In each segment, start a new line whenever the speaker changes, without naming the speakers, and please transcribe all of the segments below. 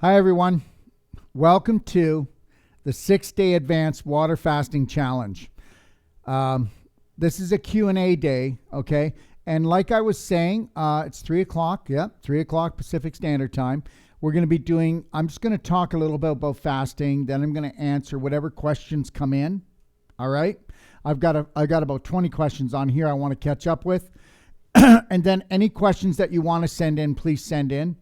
Hi, everyone. Welcome to the 6-day advanced water fasting challenge. This is a Q&A day, okay? And like I was saying, it's 3 o'clock. Yep, 3 o'clock Pacific Standard Time. We're going to be doing, I'm just going to talk a little bit about fasting. Then I'm going to answer whatever questions come in. All right? I got about 20 questions on here I want to catch up with. And then any questions that you want to send in, please send in.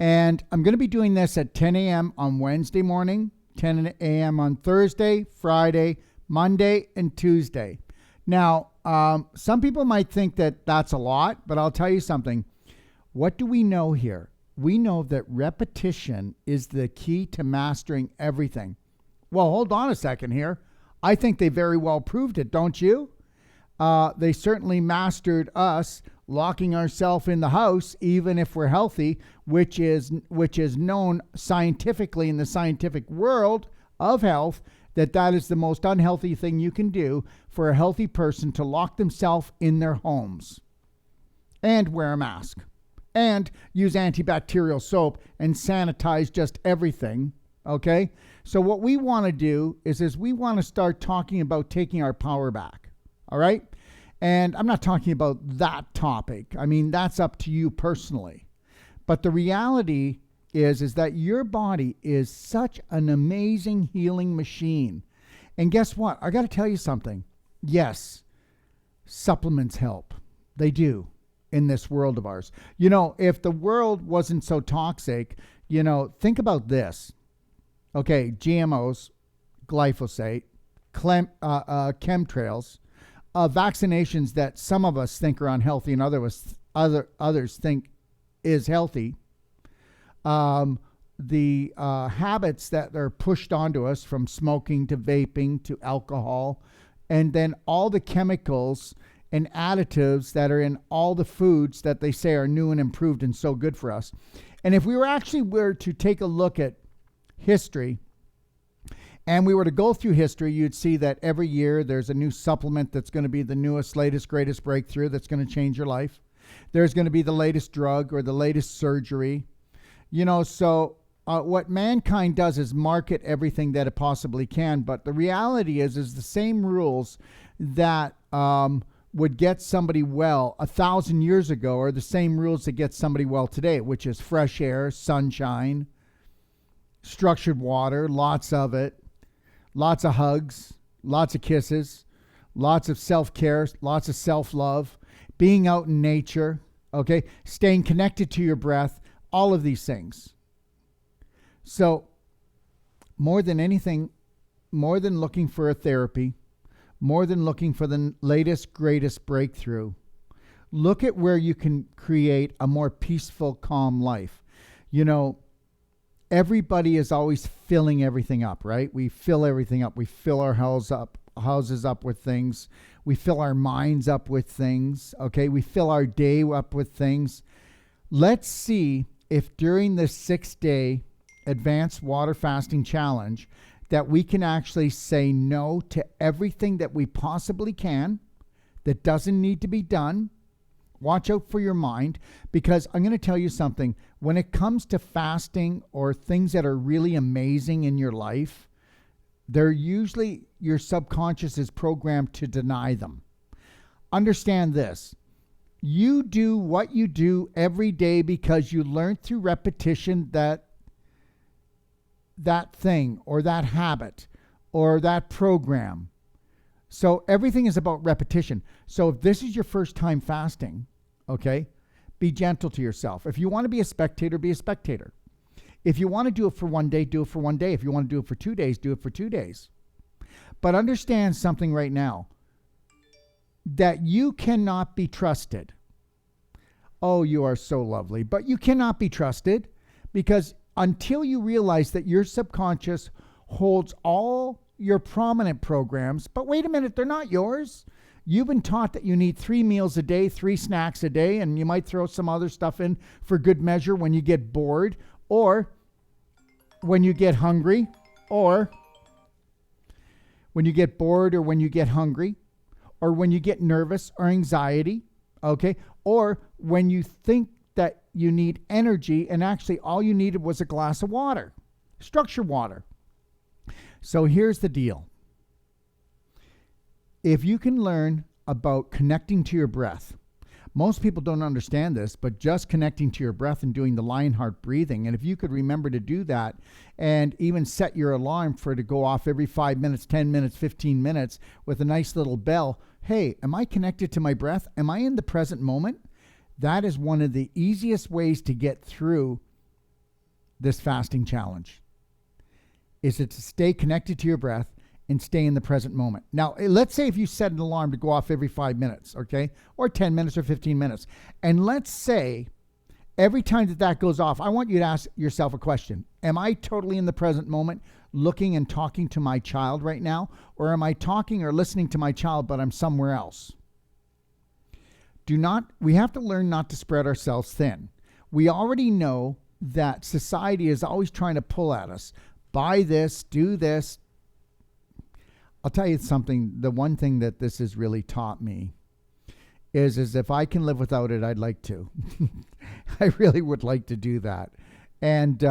And I'm going to be doing this at 10 a.m. on Wednesday morning, 10 a.m. on Thursday, Friday, Monday, and Tuesday. Now, some people might think that that's a lot, but I'll tell you something. What do we know here? We know that repetition is the key to mastering everything. Well, hold on a second here. I think they very well proved it, don't you? They certainly mastered us locking ourselves in the house, even if we're healthy, which is known scientifically in the scientific world of health, that is the most unhealthy thing you can do for a healthy person, to lock themselves in their homes and wear a mask and use antibacterial soap and sanitize just everything. Okay. So what we want to do is we want to start talking about taking our power back. All right. And I'm not talking about that topic. I mean, that's up to you personally. But the reality is that your body is such an amazing healing machine. And guess what? I got to tell you something. Yes, supplements help. They do in this world of ours. You know, if the world wasn't so toxic, think about this. Okay, GMOs, glyphosate, chemtrails, vaccinations that some of us think are unhealthy and others think is healthy. The habits that are pushed onto us, from smoking to vaping to alcohol, and then all the chemicals and additives that are in all the foods that they say are new and improved and so good for us. And if we were to take a look at history, and we were to go through history, you'd see that every year there's a new supplement that's going to be the newest, latest, greatest breakthrough that's going to change your life. There's going to be the latest drug or the latest surgery. So what mankind does is market everything that it possibly can. But the reality is the same rules that would get somebody well 1,000 years ago are the same rules that get somebody well today, which is fresh air, sunshine, structured water, lots of it. Lots of hugs, lots of kisses, lots of self-care, lots of self-love, being out in nature, okay, staying connected to your breath, all of these things. So more than anything, more than looking for a therapy, more than looking for the latest, greatest breakthrough, look at where you can create a more peaceful, calm life. Everybody is always filling everything up, right? We fill everything up. We fill our houses up with things. We fill our minds up with things, okay? We fill our day up with things. Let's see if during this 6-day advanced water fasting challenge that we can actually say no to everything that we possibly can that doesn't need to be done. Watch out for your mind, because I'm going to tell you something. When it comes to fasting or things that are really amazing in your life, they're usually, your subconscious is programmed to deny them. Understand this. You do what you do every day because you learned through repetition that thing or that habit or that program. So everything is about repetition. So if this is your first time fasting, okay, be gentle to yourself. If you want to be a spectator, be a spectator. If you want to do it for 1 day, do it for 1 day. If you want to do it for 2 days, do it for 2 days. But understand something right now, that you cannot be trusted. Oh, you are so lovely. But you cannot be trusted, because until you realize that your subconscious holds all your prominent programs, but wait a minute, they're not yours. You've been taught that you need 3 meals a day, 3 snacks a day, and you might throw some other stuff in for good measure when you get bored, or when you get hungry, or when you get bored, or when you get hungry, or when you get nervous or anxiety, okay? Or when you think that you need energy, and actually all you needed was a glass of water, structured water. So here's the deal. If you can learn about connecting to your breath, most people don't understand this, but just connecting to your breath and doing the Lionheart breathing, and if you could remember to do that and even set your alarm for it to go off every 5 minutes, 10 minutes, 15 minutes with a nice little bell, hey, am I connected to my breath? Am I in the present moment? That is one of the easiest ways to get through this fasting challenge, is to stay connected to your breath and stay in the present moment. Now, let's say if you set an alarm to go off every 5 minutes, okay, or 10 minutes or 15 minutes, and let's say every time that goes off, I want you to ask yourself a question. Am I totally in the present moment, looking and talking to my child right now, or am I talking or listening to my child, but I'm somewhere else? We have to learn not to spread ourselves thin. We already know that society is always trying to pull at us. Buy this, do this. I'll tell you something. The one thing that this has really taught me is if I can live without it, I'd like to. I really would like to do that. And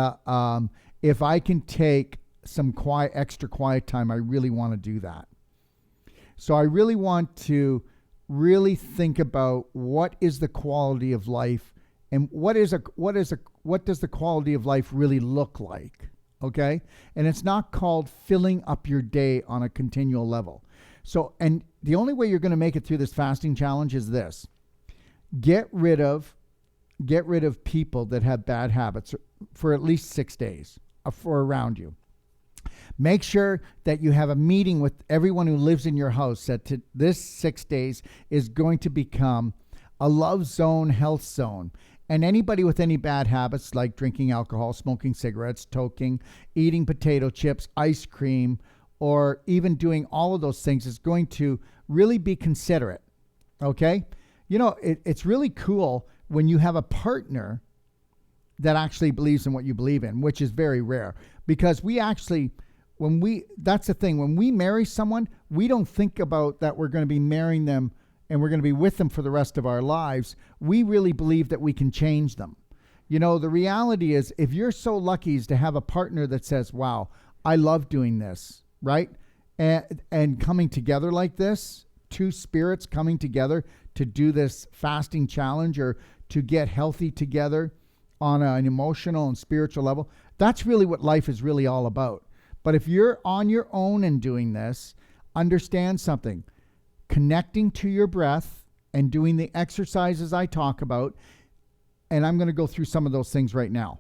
if I can take some extra quiet time, I really want to do that. So I really want to really think about what is the quality of life, and what does the quality of life really look like? Okay. And it's not called filling up your day on a continual level. So, and the only way you're going to make it through this fasting challenge is this: get rid of people that have bad habits for at least 6 days for around you. Make sure that you have a meeting with everyone who lives in your house that this 6 days is going to become a love zone, health zone. And anybody with any bad habits like drinking alcohol, smoking cigarettes, toking, eating potato chips, ice cream, or even doing all of those things is going to really be considerate. Okay? You know, it's really cool when you have a partner that actually believes in what you believe in, which is very rare. Because that's the thing, when we marry someone, we don't think about that we're going to be marrying them and we're going to be with them for the rest of our lives. We really believe that we can change them. You know, the reality is, if you're so lucky as to have a partner that says, wow, I love doing this, right? And coming together like this, two spirits coming together to do this fasting challenge or to get healthy together on an emotional and spiritual level, that's really what life is really all about. But if you're on your own and doing this, understand something. Connecting to your breath and doing the exercises I talk about, and I'm going to go through some of those things right now.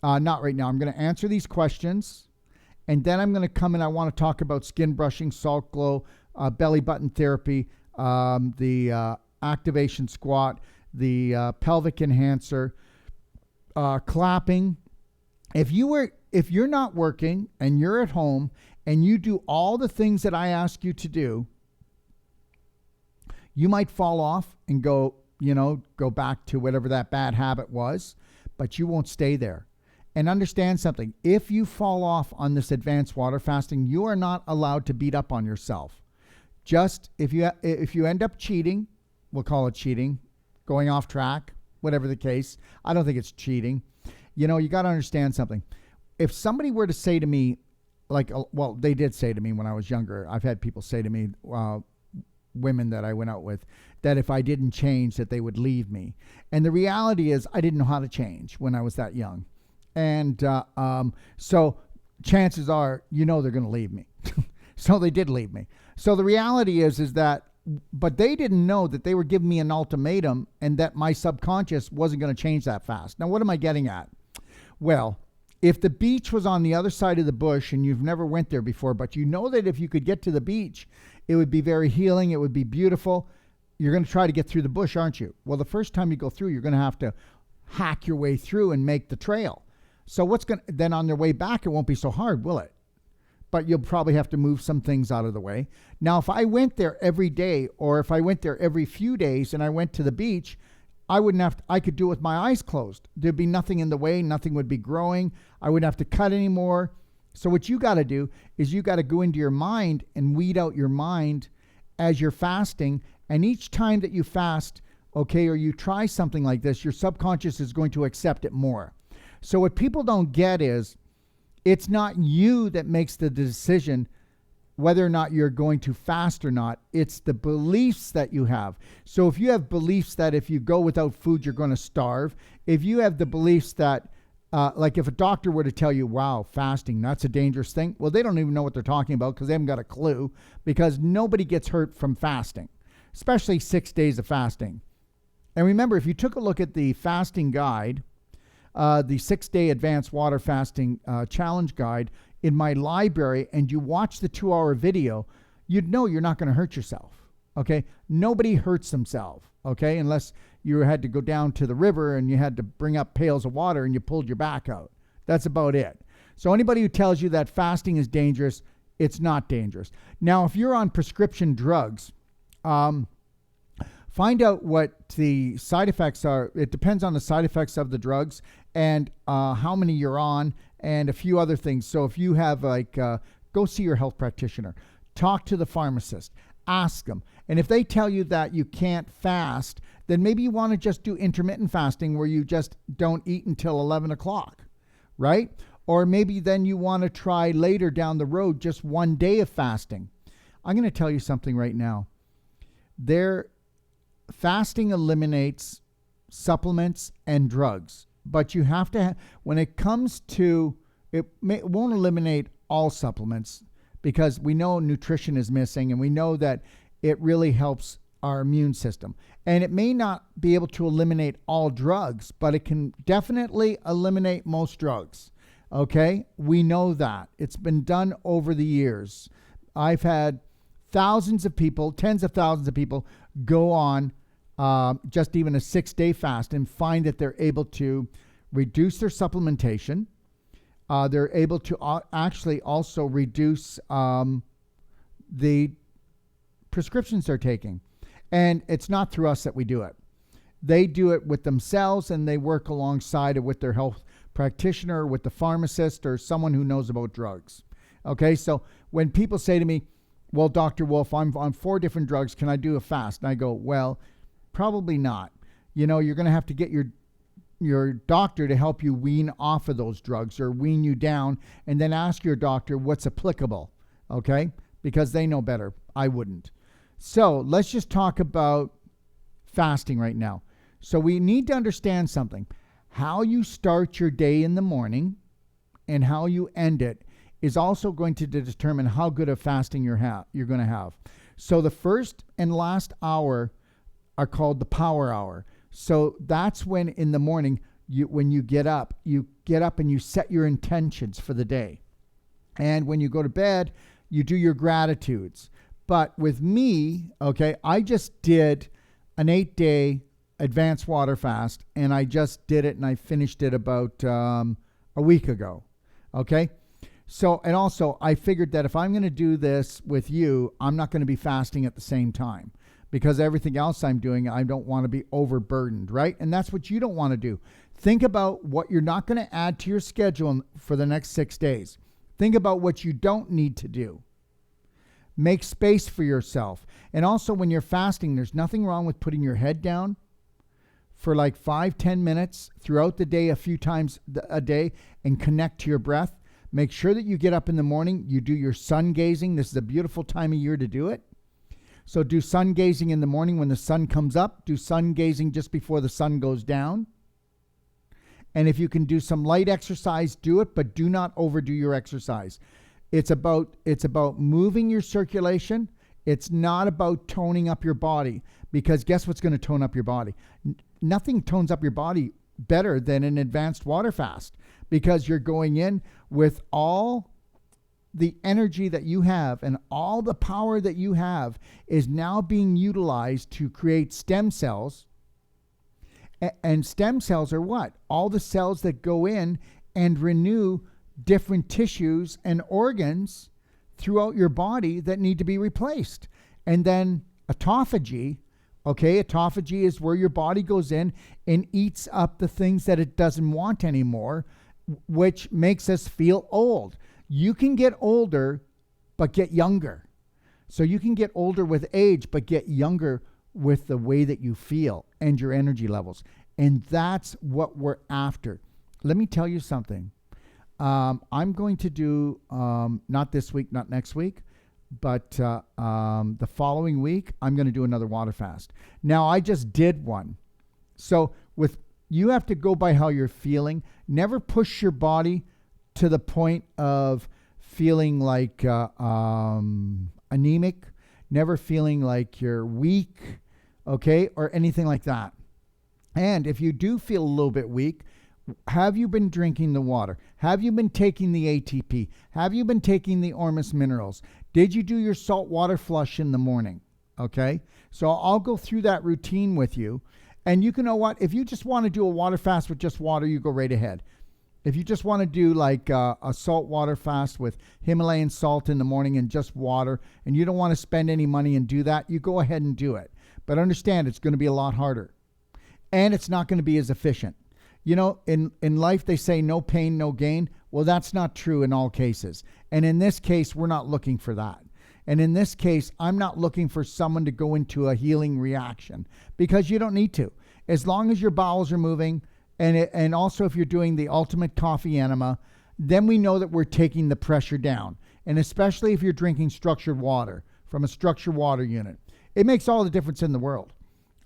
Not right now. I'm going to answer these questions, and then I'm going to come and I want to talk about skin brushing, salt glow, belly button therapy, the activation squat, the pelvic enhancer, clapping. If you're not working and you're at home and you do all the things that I ask you to do, you might fall off and go back to whatever that bad habit was, but you won't stay there. And understand something. If you fall off on this advanced water fasting, you are not allowed to beat up on yourself. Just if you end up cheating, we'll call it cheating, going off track, whatever the case. I don't think it's cheating. You got to understand something. If somebody were to say to me, they did say to me when I was younger, I've had people say to me, women that I went out with, that if I didn't change, that they would leave me. And the reality is I didn't know how to change when I was that young. And so chances are, they're going to leave me. So they did leave me. So the reality is that, but they didn't know that they were giving me an ultimatum and that my subconscious wasn't going to change that fast. Now, what am I getting at? Well, if the beach was on the other side of the bush and you've never went there before, but you know that if you could get to the beach, it would be very healing. It would be beautiful. You're going to try to get through the bush, aren't you? Well, the first time you go through, you're going to have to hack your way through and make the trail. So then on their way back, it won't be so hard, will it? But you'll probably have to move some things out of the way. Now, if I went there every day, or if I went there every few days and I went to the beach, I could do it with my eyes closed. There'd be nothing in the way. Nothing would be growing. I wouldn't have to cut anymore. So what you got to do is you got to go into your mind and weed out your mind as you're fasting. And each time that you fast, okay, or you try something like this, your subconscious is going to accept it more. So what people don't get is it's not you that makes the decision whether or not you're going to fast or not. It's the beliefs that you have. So if you have beliefs that if you go without food, you're going to starve, if you have the beliefs that, like if a doctor were to tell you, wow, fasting, that's a dangerous thing. Well, they don't even know what they're talking about because they haven't got a clue, because nobody gets hurt from fasting, especially 6 days of fasting. And remember, if you took a look at the fasting guide, the 6-day advanced water fasting challenge guide in my library, and you watch the 2-hour video, you'd know you're not going to hurt yourself. Okay. Nobody hurts themselves. Okay. Unless you had to go down to the river and you had to bring up pails of water and you pulled your back out. That's about it. So anybody who tells you that fasting is dangerous, it's not dangerous. Now, if you're on prescription drugs, find out what the side effects are. It depends on the side effects of the drugs and how many you're on and a few other things. So if you have go see your health practitioner, talk to the pharmacist, ask them. And if they tell you that you can't fast, then maybe you want to just do intermittent fasting where you just don't eat until 11 o'clock, right? Or maybe then you want to try later down the road just 1 day of fasting. I'm going to tell you something right now. Fasting eliminates supplements and drugs, but you have to, when it comes to, it won't eliminate all supplements because we know nutrition is missing and we know that it really helps our immune system. And it may not be able to eliminate all drugs, but it can definitely eliminate most drugs. Okay? We know that. It's been done over the years. I've had thousands of people, tens of thousands of people go on just even a 6-day fast and find that they're able to reduce their supplementation. They're able to actually also reduce the prescriptions they're taking. And it's not through us that we do it. They do it with themselves and they work alongside it with their health practitioner, with the pharmacist, or someone who knows about drugs. Okay, so when people say to me, well, Dr. Wolfe, I'm on 4 different drugs. Can I do a fast? And I go, well, probably not. You're going to have to get your doctor to help you wean off of those drugs or wean you down, and then ask your doctor what's applicable, okay? Because they know better. I wouldn't. So let's just talk about fasting right now. So we need to understand something. How you start your day in the morning and how you end it is also going to determine how good of fasting you're going to have. So the first and last hour are called the power hour. So that's when in the morning, when you get up and you set your intentions for the day. And when you go to bed, you do your gratitudes. But with me, okay, I just did an 8-day advanced water fast, and I just did it and I finished it about a week ago. Okay. So, and also I figured that if I'm going to do this with you, I'm not going to be fasting at the same time because everything else I'm doing, I don't want to be overburdened, right? And that's what you don't want to do. Think about what you're not going to add to your schedule for the next 6 days. Think about what you don't need to do. Make space for yourself. And also when you're fasting, there's nothing wrong with putting your head down for like 5-10 minutes throughout the day, a few times a day, and connect to your breath. Make sure that you get up in the morning, you do your sun gazing. This is a beautiful time of year to do it. So do sun gazing in the morning when the sun comes up. Do sun gazing just before the sun goes down. And if you can do some light exercise, do it, but do not overdo your exercise. It's about moving your circulation. It's not about toning up your body, because guess what's going to tone up your body? Nothing tones up your body better than an advanced water fast, because you're going in with all the energy that you have and all the power that you have is now being utilized to create stem cells. And stem cells are what? All the cells that go in and renew different tissues and organs throughout your body that need to be replaced. And then autophagy, okay, autophagy is where your body goes in and eats up the things that it doesn't want anymore, which makes us feel old. You can get older, but get younger. So you can get older with age, but get younger with the way that you feel and your energy levels. And that's what we're after. Let me tell you something. I'm going to do, not this week, not next week, but the following week, I'm going to do another water fast. Now, I just did one. So you have to go by how you're feeling. Never push your body to the point of feeling like anemic, never feeling like you're weak, okay, or anything like that. And if you do feel a little bit weak, have you been drinking the water? Have you been taking the ATP? Have you been taking the Ormus minerals? Did you do your salt water flush in the morning? Okay, so I'll go through that routine with you. And you know what? If you just want to do a water fast with just water, you go right ahead. If you just want to do like a salt water fast with Himalayan salt in the morning and just water, and you don't want to spend any money and do that, you go ahead and do it. But understand, it's going to be a lot harder. And it's not going to be as efficient. You know, in life, they say no pain, no gain. Well, that's not true in all cases. And in this case, we're not looking for that. And in this case, I'm not looking for someone to go into a healing reaction, because you don't need to. As long as your bowels are moving, and also if you're doing the ultimate coffee enema, then we know that we're taking the pressure down. And especially if you're drinking structured water from a structured water unit. It makes all the difference in the world.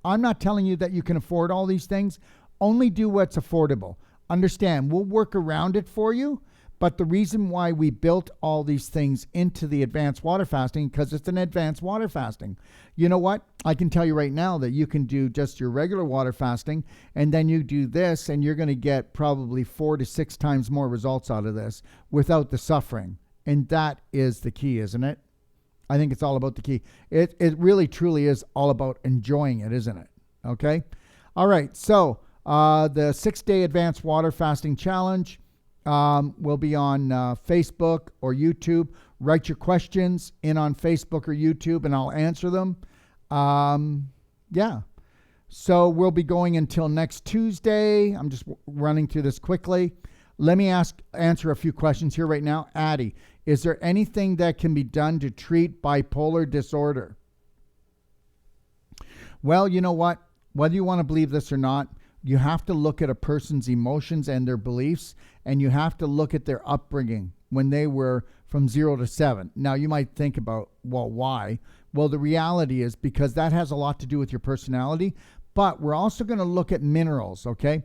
I'm not telling you that you can afford all these things. Only do what's affordable. Understand, we'll work around it for you. But the reason why we built all these things into the advanced water fasting, because it's an advanced water fasting. You know what? I can tell you right now that you can do just your regular water fasting, and then you do this, and you're going to get probably 4 to 6 times more results out of this without the suffering. And that is the key, isn't it? I think it's all about the key. It really, truly is all about enjoying it, isn't it? Okay? All right. So the 6-day advanced water fasting challenge will be on Facebook or YouTube. Write your questions in on Facebook or YouTube, and I'll answer them. Yeah. So we'll be going until next Tuesday. I'm just running through this quickly. Let me answer a few questions here right now. Addie, is there anything that can be done to treat bipolar disorder? Well, you know what? Whether you want to believe this or not, you have to look at a person's emotions and their beliefs, and you have to look at their upbringing when they were from 0 to 7. Now, you might think about, well, why? Well, the reality is because that has a lot to do with your personality, but we're also going to look at minerals, okay?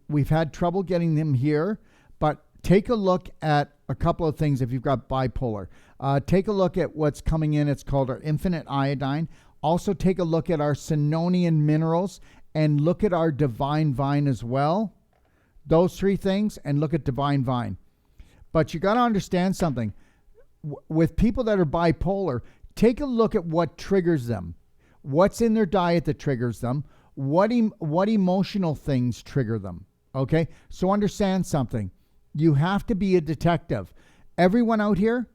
We've had trouble getting them here, but take a look at a couple of things if you've got bipolar. Take a look at what's coming in. It's called our infinite iodine. Also, take a look at our Sinonian minerals, and look at our Devine Vine as well. Those 3 things, and look at Devine Vine. But you got to understand something. With people that are bipolar, take a look at what triggers them. What's in their diet that triggers them? What emotional things trigger them? Okay? So understand something. You have to be a detective. Everyone out here,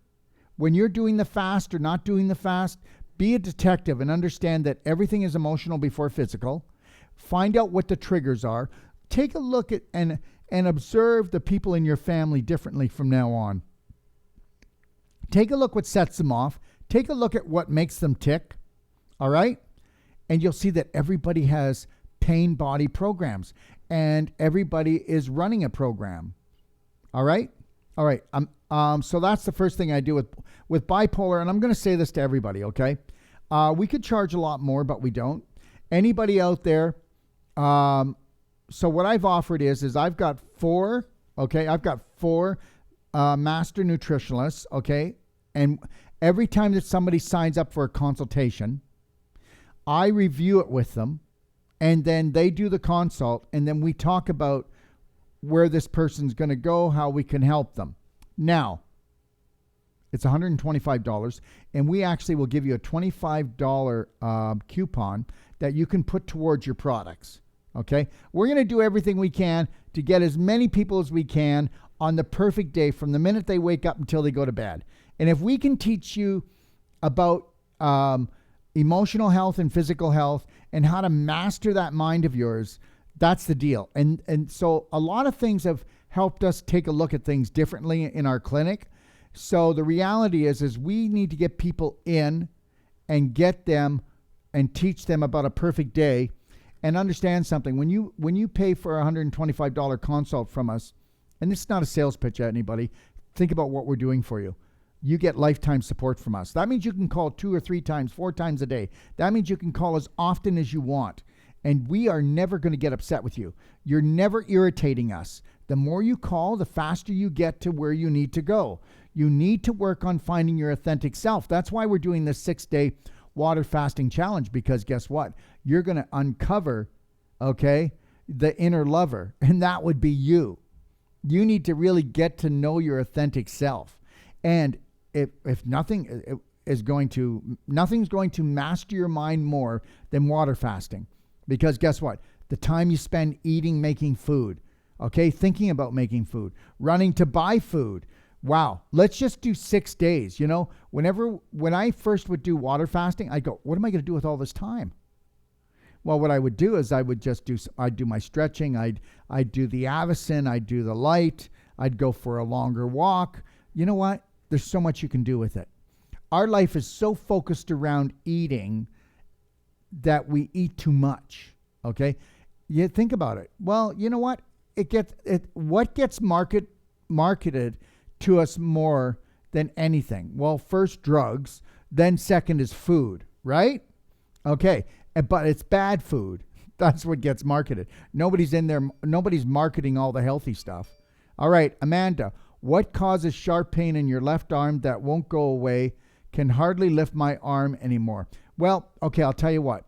when you're doing the fast or not doing the fast, be a detective and understand that everything is emotional before physical. Find out what the triggers are. Take a look at and observe the people in your family differently from now on. Take a look what sets them off. Take a look at what makes them tick. All right? And you'll see that everybody has pain body programs, and everybody is running a program. All right? All right. So that's the first thing I do with bipolar, and I'm going to say this to everybody, okay? We could charge a lot more, but we don't. Anybody out there, so what I've offered is I've got 4, okay? I've got 4 master nutritionalists, okay? And every time that somebody signs up for a consultation, I review it with them, and then they do the consult, and then we talk about where this person's going to go, how we can help them. Now, it's $125, and we actually will give you a $25 coupon that you can put towards your products, okay? We're going to do everything we can to get as many people as we can on the perfect day from the minute they wake up until they go to bed. And if we can teach you about emotional health and physical health and how to master that mind of yours, that's the deal. And so a lot of things have helped us take a look at things differently in our clinic. So the reality is we need to get people in and get them and teach them about a perfect day. And understand something. When you pay for a $125 consult from us, and this is not a sales pitch at anybody, think about what we're doing for you. You get lifetime support from us. That means you can call 2 or 3 times, 4 times a day. That means you can call as often as you want. And we are never going to get upset with you. You're never irritating us. The more you call, the faster you get to where you need to go. You need to work on finding your authentic self. That's why we're doing this 6-day water fasting challenge, because guess what? You're going to uncover, okay, the inner lover, and that would be you. You need to really get to know your authentic self. And if nothing's going to master your mind more than water fasting, because guess what? The time you spend eating, making food, okay, thinking about making food, running to buy food. Wow, let's just do 6 days. You know, when I first would do water fasting, I go, what am I going to do with all this time? Well, what I would do is I'd do my stretching. I'd do the Avicin. I'd do the light. I'd go for a longer walk. You know what? There's so much you can do with it. Our life is so focused around eating that we eat too much. Okay, you think about it. Well, you know what? What gets marketed to us more than anything? Well, first drugs, then second is food, right? Okay, but it's bad food. That's what gets marketed. Nobody's marketing all the healthy stuff. All right, Amanda, what causes sharp pain in your left arm that won't go away? Can hardly lift my arm anymore. Well, okay, I'll tell you what.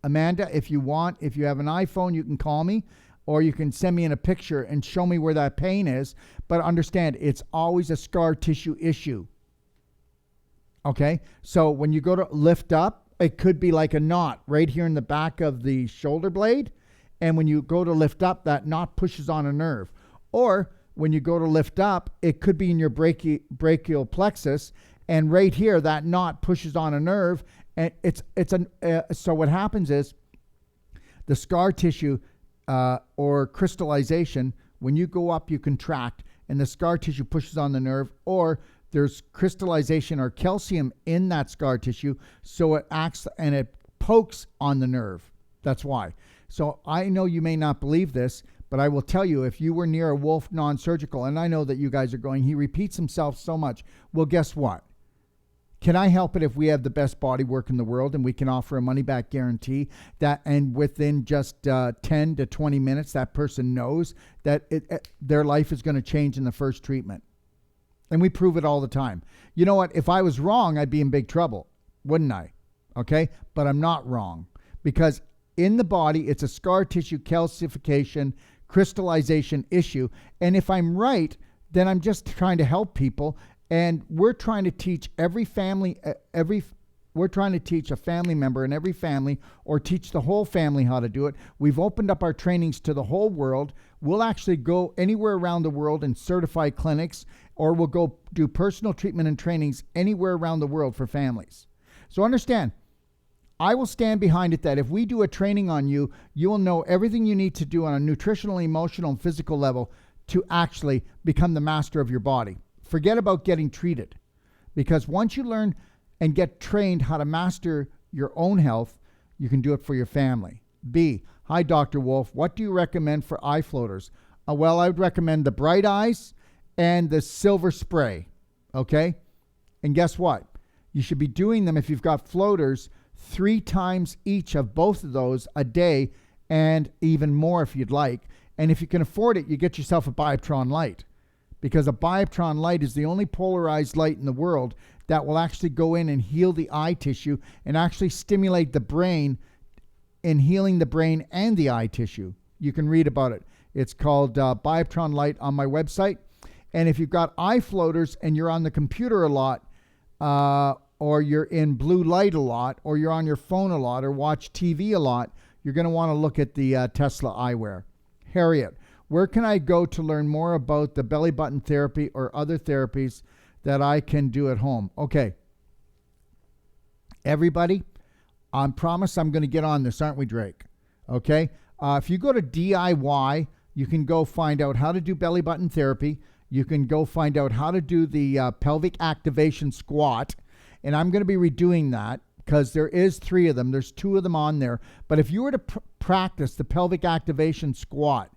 Amanda, if you have an iPhone, you can call me, or you can send me in a picture and show me where that pain is. But understand, it's always a scar tissue issue. Okay? So when you go to lift up, it could be like a knot right here in the back of the shoulder blade. And when you go to lift up, that knot pushes on a nerve. Or when you go to lift up, it could be in your brachial plexus. And right here, that knot pushes on a nerve. And so what happens is the scar tissue or crystallization, when you go up, you contract, and the scar tissue pushes on the nerve, or there's crystallization or calcium in that scar tissue, so it acts and it pokes on the nerve. That's why. So I know you may not believe this, but I will tell you, if you were near a Wolfe non-surgical, and I know that you guys are going, he repeats himself so much. Well, guess what? Can I help it if we have the best body work in the world and we can offer a money-back guarantee that, and within just 10 to 20 minutes, that person knows that their life is going to change in the first treatment? And we prove it all the time. You know what? If I was wrong, I'd be in big trouble, wouldn't I? Okay? But I'm not wrong, because in the body, it's a scar tissue calcification, crystallization issue. And if I'm right, then I'm just trying to help people. And we're trying to teach we're trying to teach a family member in every family, or teach the whole family how to do it. We've opened up our trainings to the whole world. We'll actually go anywhere around the world and certify clinics, or we'll go do personal treatment and trainings anywhere around the world for families. So understand, I will stand behind it that if we do a training on you, you will know everything you need to do on a nutritional, emotional, and physical level to actually become the master of your body. Forget about getting treated, because once you learn and get trained how to master your own health, you can do it for your family. B, hi, Dr. Wolfe. What do you recommend for eye floaters? Well, I would recommend the Bright Eyes and the Silver Spray, okay? And guess what? You should be doing them, if you've got floaters, 3 times each of both of those a day, and even more if you'd like. And if you can afford it, you get yourself a Bioptron light, because a Bioptron light is the only polarized light in the world that will actually go in and heal the eye tissue and actually stimulate the brain in healing the brain and the eye tissue. You can read about it. It's called Bioptron light on my website. And if you've got eye floaters and you're on the computer a lot, or you're in blue light a lot, or you're on your phone a lot, or watch TV a lot, you're going to want to look at the Tesla eyewear. Harriet, where can I go to learn more about the belly button therapy or other therapies that I can do at home? Okay. Everybody, I promise I'm going to get on this, aren't we, Drake? Okay. If you go to DIY, you can go find out how to do belly button therapy. You can go find out how to do the pelvic activation squat. And I'm going to be redoing that because there is 3 of them. There's 2 of them on there. But if you were to practice the pelvic activation squat,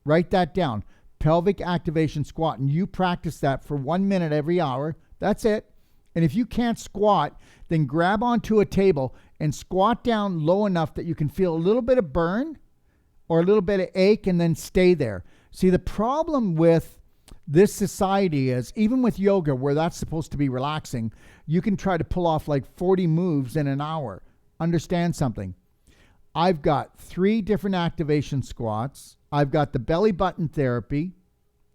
write that down, pelvic activation squat, and you practice that for 1 minute every hour. That's it. And if you can't squat, then grab onto a table and squat down low enough that you can feel a little bit of burn or a little bit of ache, and then stay there. See, the problem with this society is, even with yoga, where that's supposed to be relaxing, you can try to pull off like 40 moves in an hour. Understand something. I've got 3 different activation squats. I've got the belly button therapy.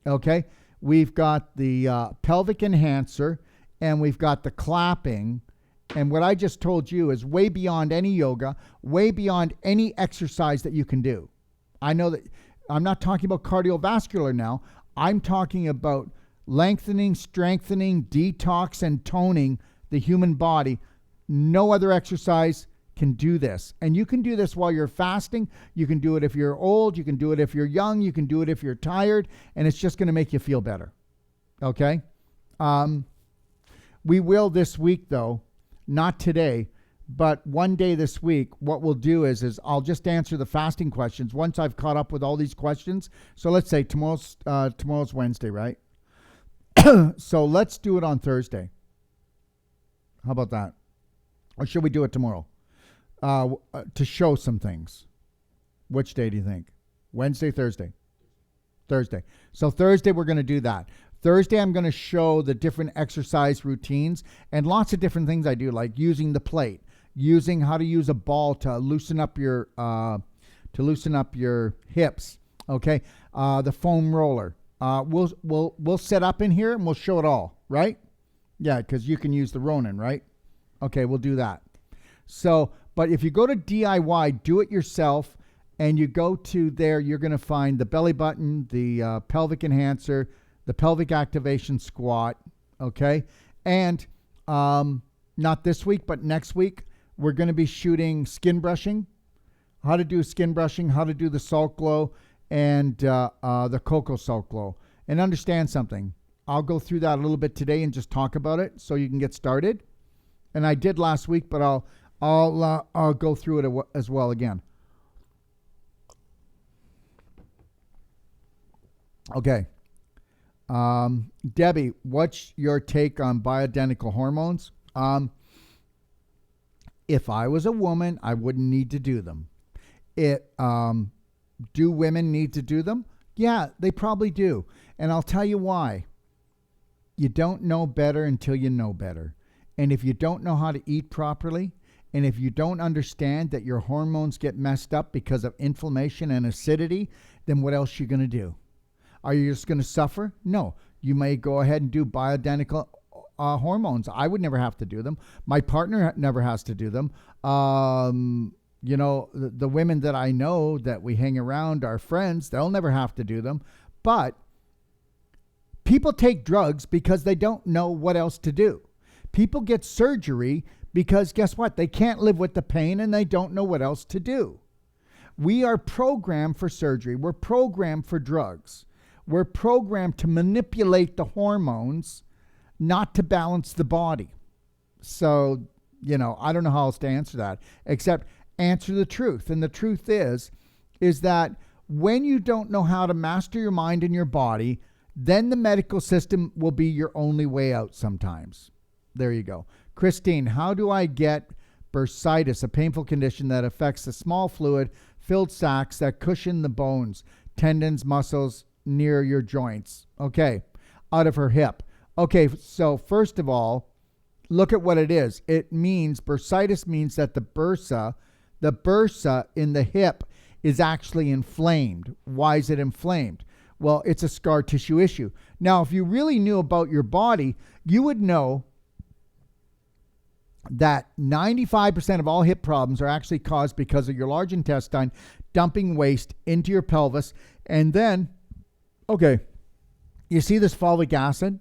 Okay. We've got the pelvic enhancer, and we've got the clapping. And what I just told you is way beyond any yoga, way beyond any exercise that you can do. I know that I'm not talking about cardiovascular now. I'm talking about lengthening, strengthening, detox, and toning the human body. No other exercise can do this. And you can do this while you're fasting. You can do it if you're old. You can do it if you're young. You can do it if you're tired. And it's just going to make you feel better. Okay? We will this week, though, not today, but one day this week, what we'll do is I'll just answer the fasting questions once I've caught up with all these questions. So let's say tomorrow's Wednesday, right? So let's do it on Thursday. How about that? Or should we do it tomorrow? To show some things. Which day do you think? Wednesday, Thursday? Thursday. So Thursday, we're going to do that. Thursday, I'm going to show the different exercise routines and lots of different things I do, like using the plate, using how to use a ball to loosen up your hips. Okay, the foam roller. We'll set up in here and we'll show it all, right? Yeah, because you can use the Ronin, right? Okay, we'll do that. So, but if you go to DIY, do it yourself, and you go to there, you're going to find the belly button, the pelvic enhancer, the pelvic activation squat, okay? And not this week, but next week, we're going to be shooting skin brushing, how to do skin brushing, how to do the salt glow, and the cocoa salt glow. And understand something. I'll go through that a little bit today and just talk about it so you can get started. And I did last week, but I'll go through it as well again. Okay. Debbie, what's your take on bioidentical hormones? If I was a woman, I wouldn't need to do them. Do women need to do them? Yeah, they probably do. And I'll tell you why. You don't know better until you know better. And if you don't know how to eat properly, and if you don't understand that your hormones get messed up because of inflammation and acidity, then what else are you going to do? Are you just going to suffer? No. You may go ahead and do bioidentical hormones. I would never have to do them. My partner never has to do them. You know, the women that I know that we hang around, our friends, they'll never have to do them. But people take drugs because they don't know what else to do. People get surgery because guess what? They can't live with the pain and they don't know what else to do. We are programmed for surgery. We're programmed for drugs. We're programmed to manipulate the hormones, not to balance the body. So, you know, I don't know how else to answer that, except answer the truth. And the truth is that when you don't know how to master your mind and your body, then the medical system will be your only way out sometimes. There you go. Christine, how do I get bursitis, a painful condition that affects the small fluid-filled sacs that cushion the bones, tendons, muscles near your joints? Okay, out of her hip. Okay, so first of all, look at what it is. It means, bursitis means that the bursa in the hip is actually inflamed. Why is it inflamed? Well, it's a scar tissue issue. Now, if you really knew about your body, you would know that 95% of all hip problems are actually caused because of your large intestine dumping waste into your pelvis. And then, okay, you see this fulvic acid?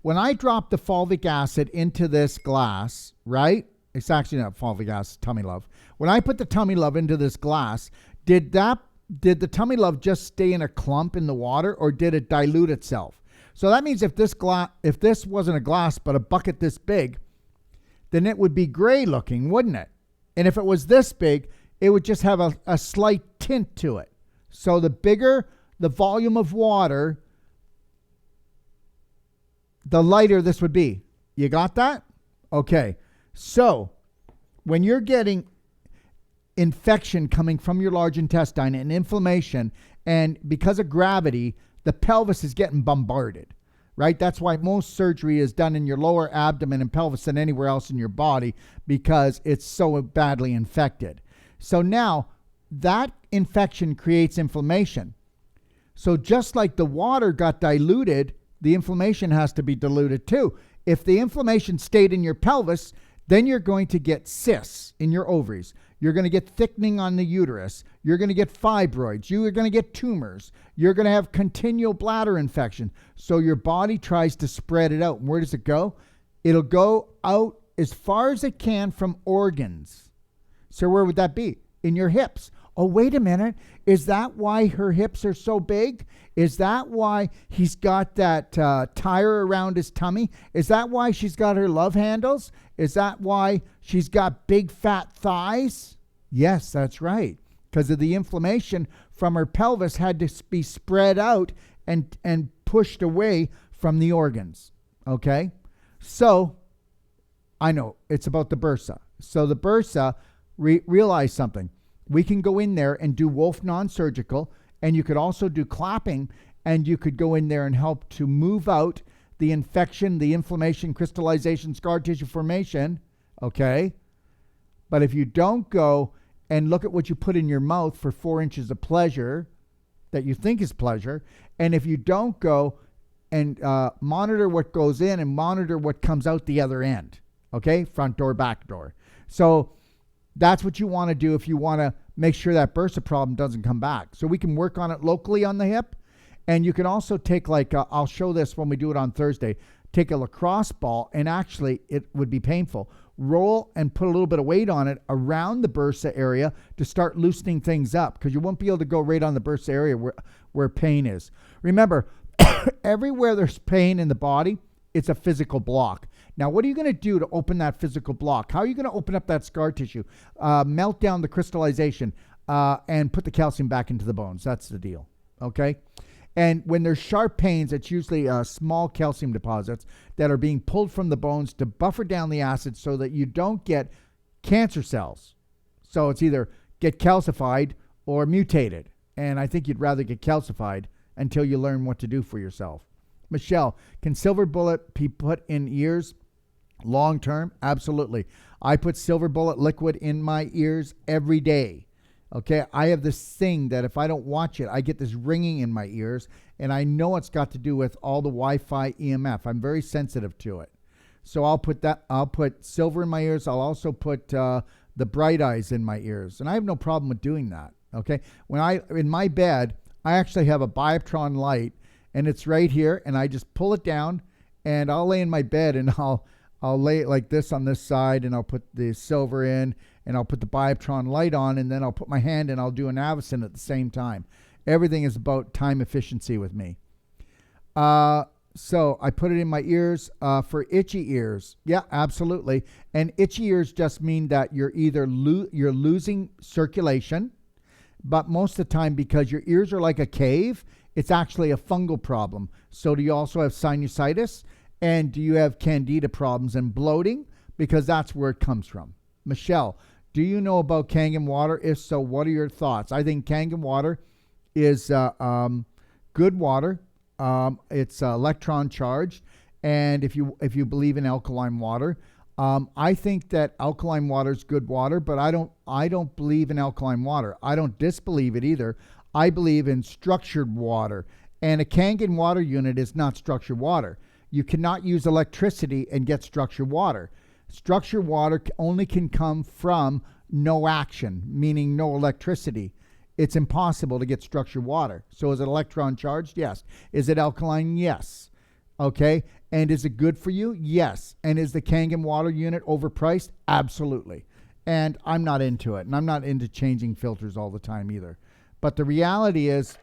When I drop the fulvic acid into this glass, right? It's actually not fulvic acid, tummy love. When I put the tummy love into this glass, did the tummy love just stay in a clump in the water, or did it dilute itself? So that means if this wasn't a glass but a bucket this big, then it would be gray looking, wouldn't it? And if it was this big, it would just have a slight tint to it. So the bigger the volume of water, the lighter this would be. You got that? Okay. So when you're getting infection coming from your large intestine and inflammation, and because of gravity, the pelvis is getting bombarded, right? That's why most surgery is done in your lower abdomen and pelvis than anywhere else in your body, because it's so badly infected. So now that infection creates inflammation. So just like the water got diluted, the inflammation has to be diluted too. If the inflammation stayed in your pelvis, then you're going to get cysts in your ovaries. You're going to get thickening on the uterus. You're going to get fibroids. You are going to get tumors. You're going to have continual bladder infection. So your body tries to spread it out. And where does it go? It'll go out as far as it can from organs. So where would that be? In your hips. Oh, wait a minute. Is that why her hips are so big? Is that why he's got that tire around his tummy? Is that why she's got her love handles? Is that why she's got big fat thighs? Yes, that's right. Because of the inflammation from her pelvis had to be spread out and pushed away from the organs. Okay? So, I know, it's about the bursa. So the bursa, realize something. We can go in there and do Wolfe non-surgical, and you could also do clapping, and you could go in there and help to move out the infection, the inflammation, crystallization, scar tissue formation, okay? But if you don't go and look at what you put in your mouth for 4 inches of pleasure that you think is pleasure, and if you don't go and monitor what goes in and monitor what comes out the other end, okay? Front door, back door. So that's what you want to do if you want to make sure that bursa problem doesn't come back. So we can work on it locally on the hip. And you can also take I'll show this when we do it on Thursday, take a lacrosse ball, and actually it would be painful. Roll and put a little bit of weight on it around the bursa area to start loosening things up, because you won't be able to go right on the bursa area where pain is. Remember, everywhere there's pain in the body, it's a physical block. Now, what are you going to do to open that physical block? How are you going to open up that scar tissue? Melt down the crystallization and put the calcium back into the bones. That's the deal, okay? And when there's sharp pains, it's usually small calcium deposits that are being pulled from the bones to buffer down the acid so that you don't get cancer cells. So it's either get calcified or mutated. And I think you'd rather get calcified until you learn what to do for yourself. Michelle, can silver bullet be put in ears long term? Absolutely. I put silver bullet liquid in my ears every day. Okay, I have this thing that if I don't watch it, I get this ringing in my ears, and I know it's got to do with all the Wi-Fi EMF. I'm very sensitive to it. So I'll put silver in my ears. I'll also put the bright eyes in my ears, and I have no problem with doing that. Okay, in my bed, I actually have a Bioptron light, and it's right here, and I just pull it down, and I'll lay in my bed, and I'll lay it like this on this side, and I'll put the silver in, and I'll put the Bioptron light on, and then I'll put my hand and I'll do an Avicin at the same time. Everything is about time efficiency with me. So I put it in my ears for itchy ears. Yeah, absolutely. And itchy ears just mean that you're either you're losing circulation, but most of the time, because your ears are like a cave, it's actually a fungal problem. So do you also have sinusitis? And do you have Candida problems and bloating? Because that's where it comes from. Michelle, do you know about Kangen water? If so, what are your thoughts? I think Kangen water is good water. It's electron charged, and if you believe in alkaline water, I think that alkaline water is good water. But I don't believe in alkaline water. I don't disbelieve it either. I believe in structured water, and a Kangen water unit is not structured water. You cannot use electricity and get structured water. Structured water only can come from no action, meaning no electricity. It's impossible to get structured water. So is it electron charged? Yes. Is it alkaline? Yes. Okay. And is it good for you? Yes. And is the Kangen water unit overpriced? Absolutely. And I'm not into it. And I'm not into changing filters all the time either. But the reality is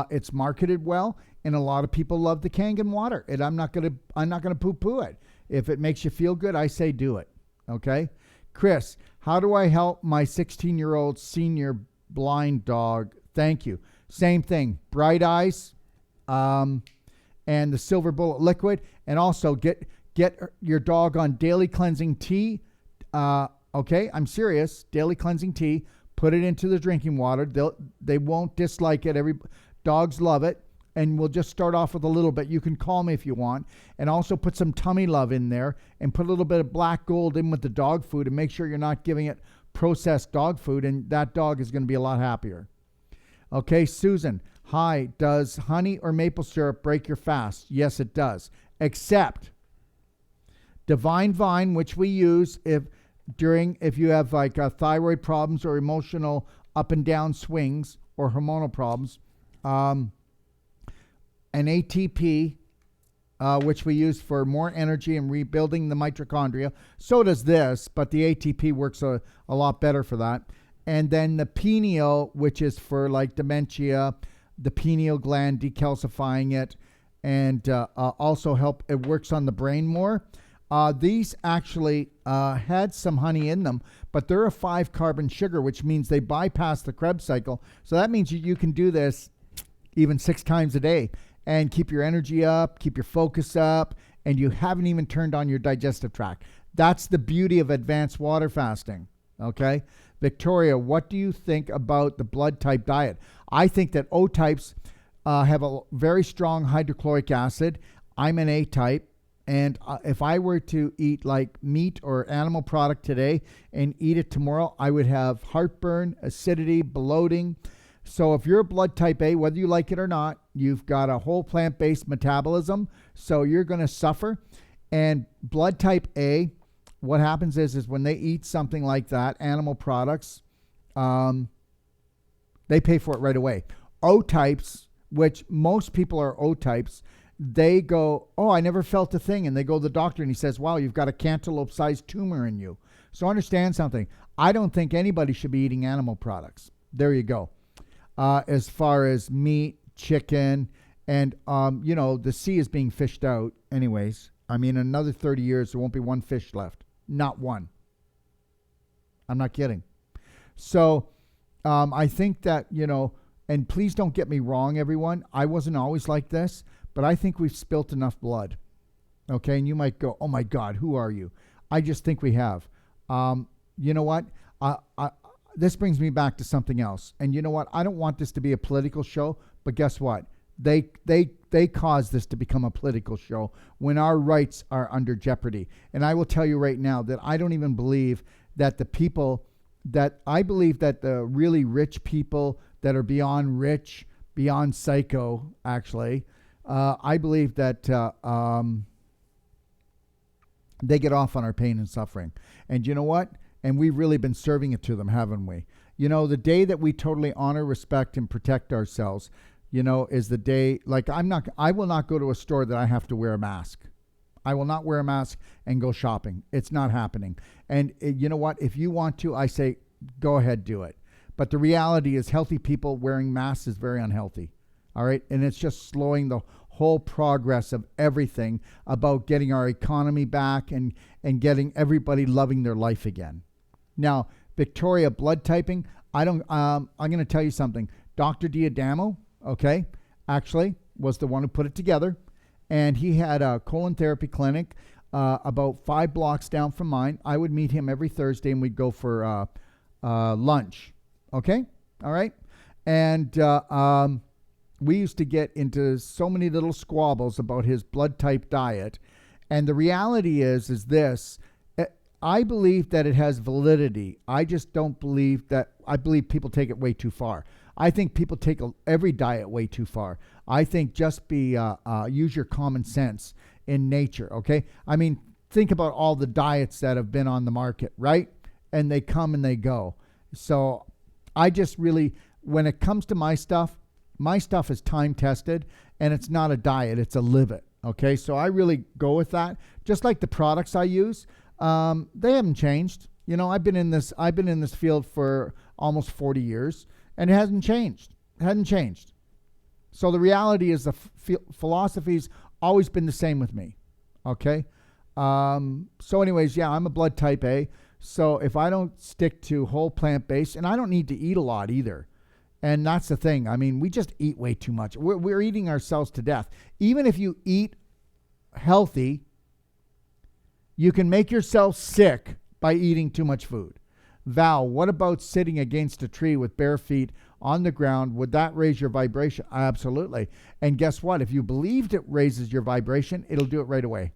it's marketed well, and a lot of people love the Kangen water. And I'm not gonna poo-poo it. If it makes you feel good, I say do it. Okay. Chris, how do I help my 16-year-old senior blind dog? Thank you. Same thing. Bright Eyes, and the Silver Bullet liquid, and also get your dog on daily cleansing tea. Okay, I'm serious. Daily cleansing tea. Put it into the drinking water. They won't dislike it. Dogs love it. And we'll just start off with a little bit. You can call me if you want. And also put some tummy love in there and put a little bit of black gold in with the dog food and make sure you're not giving it processed dog food, and that dog is going to be a lot happier. Okay, Susan. Hi, does honey or maple syrup break your fast? Yes, it does. Except Devine Vine, which we use if you have like thyroid problems or emotional up and down swings or hormonal problems. An ATP, which we use for more energy and rebuilding the mitochondria. So does this, but the ATP works a lot better for that. And then the pineal, which is for like dementia, the pineal gland, decalcifying it, and also it works on the brain more. These actually had some honey in them, but they're a 5-carbon sugar, which means they bypass the Krebs cycle. So that means you can do this even 6 times a day and keep your energy up, keep your focus up, and you haven't even turned on your digestive tract. That's the beauty of advanced water fasting, okay? Victoria, what do you think about the blood type diet? I think that O types have a very strong hydrochloric acid. I'm an A type, and if I were to eat like meat or animal product today and eat it tomorrow, I would have heartburn, acidity, bloating. So if you're a blood type A, whether you like it or not, you've got a whole plant-based metabolism, so you're going to suffer. And blood type A, what happens is when they eat something like that, animal products, they pay for it right away. O types, which most people are O types, they go, oh, I never felt a thing. And they go to the doctor and he says, wow, you've got a cantaloupe-sized tumor in you. So understand something. I don't think anybody should be eating animal products. There you go. As far as meat, chicken, and, the sea is being fished out anyways. I mean, in another 30 years, there won't be one fish left. Not one. I'm not kidding. So I think that, and please don't get me wrong, everyone. I wasn't always like this, but I think we've spilt enough blood. Okay, and you might go, oh, my God, who are you? I just think we have. You know what? This brings me back to something else. And you know what? I don't want this to be a political show, but guess what? They caused this to become a political show when our rights are under jeopardy. And I will tell you right now that I don't even believe that I believe that the really rich people that are beyond rich, beyond psycho, actually, I believe that they get off on our pain and suffering. And you know what? And we've really been serving it to them, haven't we? The day that we totally honor, respect, and protect ourselves, is the day, like I will not go to a store that I have to wear a mask. I will not wear a mask and go shopping. It's not happening. And you know what? If you want to, I say, go ahead, do it. But the reality is healthy people wearing masks is very unhealthy. All right. And it's just slowing the whole progress of everything about getting our economy back and getting everybody loving their life again. Now, Victoria, blood typing, I'm going to tell you something. Dr. Diadamo, okay, actually was the one who put it together. And he had a colon therapy clinic about 5 blocks down from mine. I would meet him every Thursday and we'd go for lunch. Okay? All right? And we used to get into so many little squabbles about his blood type diet. And the reality is this. I believe that it has validity. I just don't believe that. I believe people take it way too far. I think people take every diet way too far. I think just use your common sense in nature, okay? I mean, think about all the diets that have been on the market, right? And they come and they go. So I just really, when it comes to my stuff is time tested, and it's not a diet, it's a live it, okay? So I really go with that. Just like the products I use, they haven't changed. I've been in this field for almost 40 years, and it hasn't changed. It hasn't changed. So the reality is the philosophy's always been the same with me. Okay. So anyways, yeah, I'm a blood type A. So if I don't stick to whole plant-based, and I don't need to eat a lot either. And that's the thing. I mean, we just eat way too much. We're eating ourselves to death. Even if you eat healthy, you can make yourself sick by eating too much food. Val, what about sitting against a tree with bare feet on the ground? Would that raise your vibration? Absolutely. And guess what? If you believed it raises your vibration, it'll do it right away.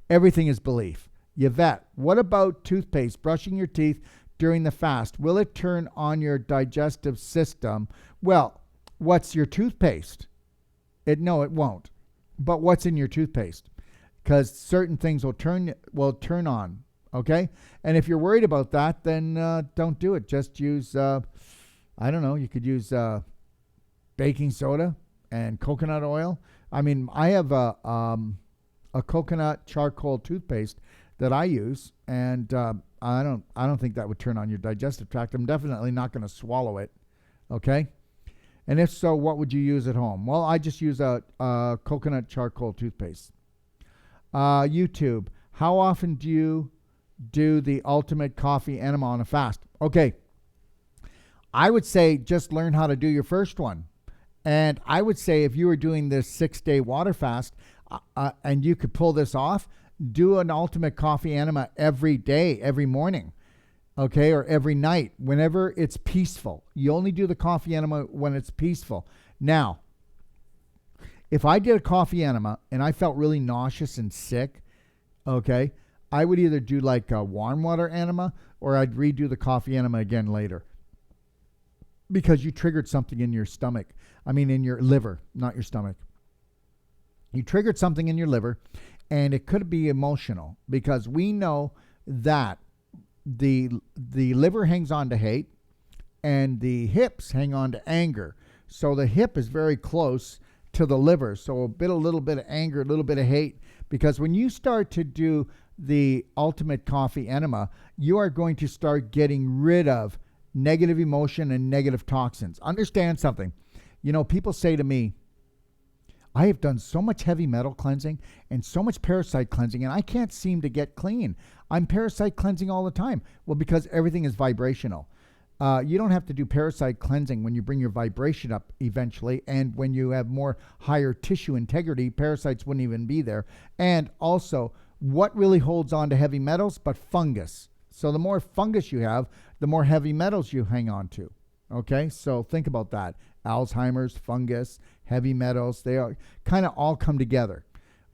Everything is belief. Yvette, what about toothpaste, brushing your teeth during the fast? Will it turn on your digestive system? Well, what's your toothpaste? No, it won't. But what's in your toothpaste? Because certain things will turn on. Okay? And if you're worried about that, then don't do it. Just use, I don't know, you could use baking soda and coconut oil. I mean, I have a coconut charcoal toothpaste that I use, and I don't think that would turn on your digestive tract. I'm definitely not going to swallow it. Okay? And if so, what would you use at home? Well, I just use a coconut charcoal toothpaste. YouTube, how often do you do the ultimate coffee enema on a fast? Okay, I would say just learn how to do your first one. And I would say if you were doing this 6-day water fast and you could pull this off, do an ultimate coffee enema every day, every morning, okay, or every night, whenever it's peaceful. You only do the coffee enema when it's peaceful. Now, if I did a coffee enema and I felt really nauseous and sick, okay, I would either do like a warm water enema or I'd redo the coffee enema again later. Because you triggered something in your stomach. I mean, in your liver, not your stomach. You triggered something in your liver, and it could be emotional, because we know that the liver hangs on to hate and the hips hang on to anger. So the hip is very close to the liver. So a little bit of anger, a little bit of hate, because when you start to do the ultimate coffee enema, you are going to start getting rid of negative emotion and negative toxins. Understand something. You know, people say to me, I have done so much heavy metal cleansing and so much parasite cleansing, and I can't seem to get clean. I'm parasite cleansing all the time. Well, because everything is vibrational. You don't have to do parasite cleansing when you bring your vibration up eventually, and when you have more higher tissue integrity, parasites wouldn't even be there. And also, what really holds on to heavy metals but fungus? So the more fungus you have, the more heavy metals you hang on to. Okay, so think about that. Alzheimer's, fungus, heavy metals, they are kind of all come together.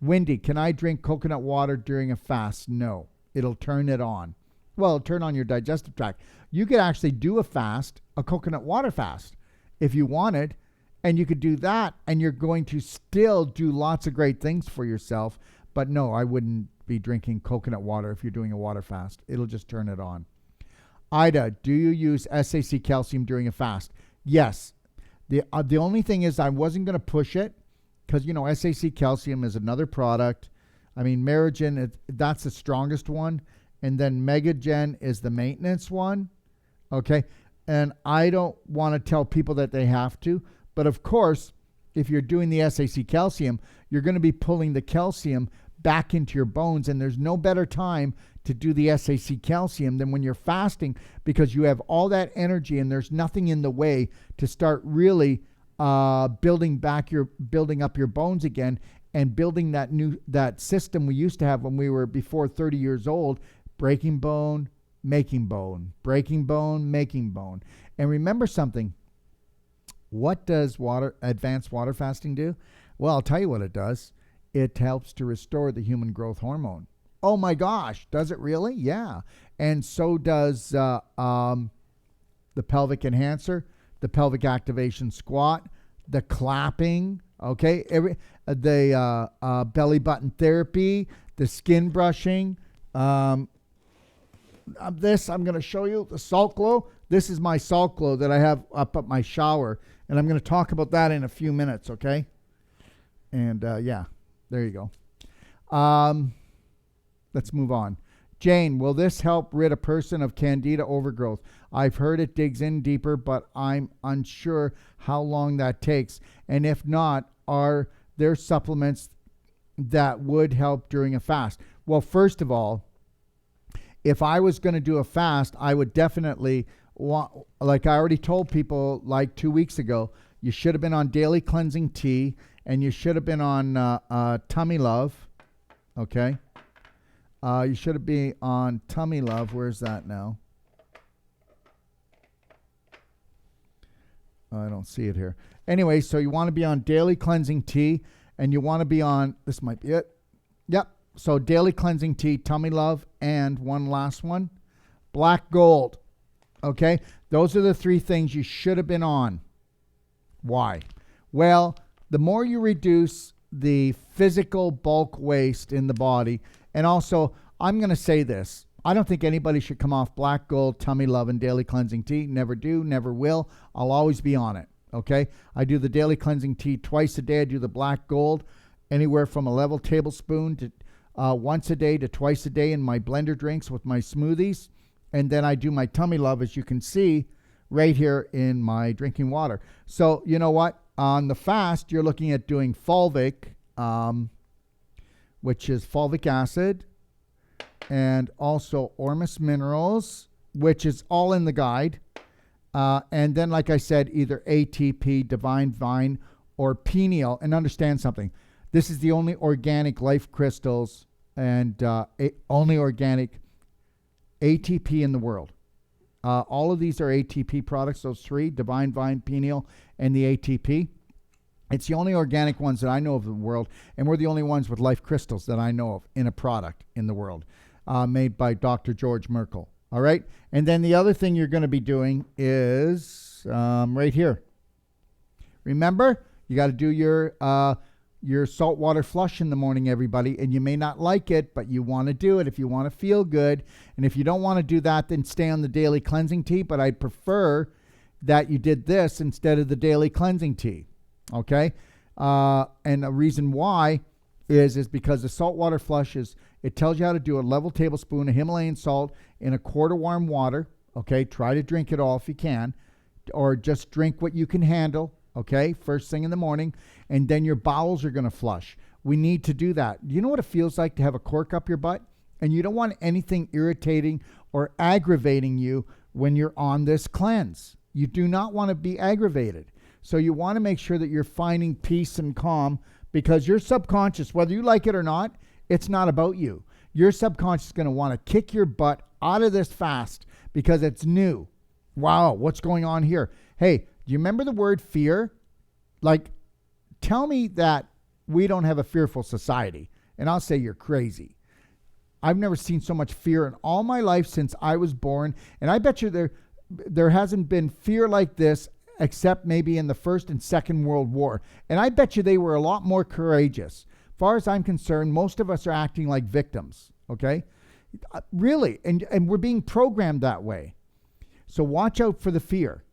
Wendy, can I drink coconut water during a fast? No, it'll turn it on. Well, it'll turn on your digestive tract. You could actually do a fast, a coconut water fast, if you wanted, and you could do that, and you're going to still do lots of great things for yourself. But no, I wouldn't be drinking coconut water if you're doing a water fast. It'll just turn it on. Ida, do you use SAC calcium during a fast? Yes. The only thing is I wasn't going to push it because, you know, SAC calcium is another product. I mean, Merigen, that's the strongest one. And then Megagen is the maintenance one. Okay. And I don't want to tell people that they have to. But of course, if you're doing the SAC calcium, you're going to be pulling the calcium back into your bones. And there's no better time to do the SAC calcium than when you're fasting, because you have all that energy and there's nothing in the way to start really building up your bones again and building that system we used to have when we were before 30 years old. Breaking bone, making bone, breaking bone, making bone. And remember something. What does advanced water fasting do? Well, I'll tell you what it does. It helps to restore the human growth hormone. Oh my gosh, does it really? Yeah. And so does the pelvic enhancer, the pelvic activation squat, the clapping, okay? The belly button therapy, the skin brushing. I'm going to show you the salt glow. This is my salt glow that I have up at my shower, and I'm going to talk about that in a few minutes, okay? And yeah, there you go. Let's move on. Jane, will this help rid a person of Candida overgrowth? I've heard it digs in deeper, but I'm unsure how long that takes. And if not, are there supplements that would help during a fast? Well, first of all, if I was going to do a fast, I would definitely want, like I already told people like 2 weeks ago, you should have been on daily cleansing tea, and you should have been on Tummy Love. Okay. You should be on Tummy Love. Where's that now? I don't see it here. Anyway, so you want to be on daily cleansing tea, and you want to be on, this might be it. Yep. So daily cleansing tea, Tummy Love, and one last one, Black Gold. Okay. Those are the 3 things you should have been on. Why? Well, the more you reduce the physical bulk waste in the body, and also, I'm going to say this. I don't think anybody should come off Black Gold, Tummy Love, and daily cleansing tea. Never do, never will. I'll always be on it. Okay? I do the daily cleansing tea twice a day. I do the Black Gold anywhere from a level tablespoon to once a day to twice a day in my blender drinks with my smoothies. And then I do my Tummy Love, as you can see, right here in my drinking water. So, you know what? On the fast, you're looking at doing fulvic, which is fulvic acid, and also Ormus minerals, which is all in the guide. And then, like I said, either ATP, Devine, Vine, or Pineal. And understand something. This is the only organic life crystals and only organic ATP in the world. All of these are ATP products, those 3, Devine, Vine, Pineal, and the ATP. It's the only organic ones that I know of in the world, and we're the only ones with life crystals that I know of in a product in the world, made by Dr. George Merkel. All right? And then the other thing you're going to be doing is right here. Remember, you got to do your saltwater flush in the morning, everybody, and you may not like it, but you want to do it if you want to feel good. And if you don't want to do that, then stay on the daily cleansing tea, but I'd prefer that you did this instead of the daily cleansing tea. Okay? And the reason why is because the saltwater flush it tells you how to do a level tablespoon of Himalayan salt in a quart of warm water. Okay? Try to drink it all if you can, or just drink what you can handle. Okay? First thing in the morning, and then your bowels are going to flush. We need to do that. You know what it feels like to have a cork up your butt? And you don't want anything irritating or aggravating you when you're on this cleanse. You do not want to be aggravated. So you want to make sure that you're finding peace and calm, because your subconscious, whether you like it or not, it's not about you. Your subconscious is going to want to kick your butt out of this fast because it's new. Wow, what's going on here? Hey, do you remember the word fear? Like, tell me that we don't have a fearful society, and I'll say you're crazy. I've never seen so much fear in all my life since I was born, and I bet you there hasn't been fear like this except maybe in the First and Second World War. And I bet you they were a lot more courageous. As far as I'm concerned, most of us are acting like victims, okay? Really, and we're being programmed that way. So watch out for the fear,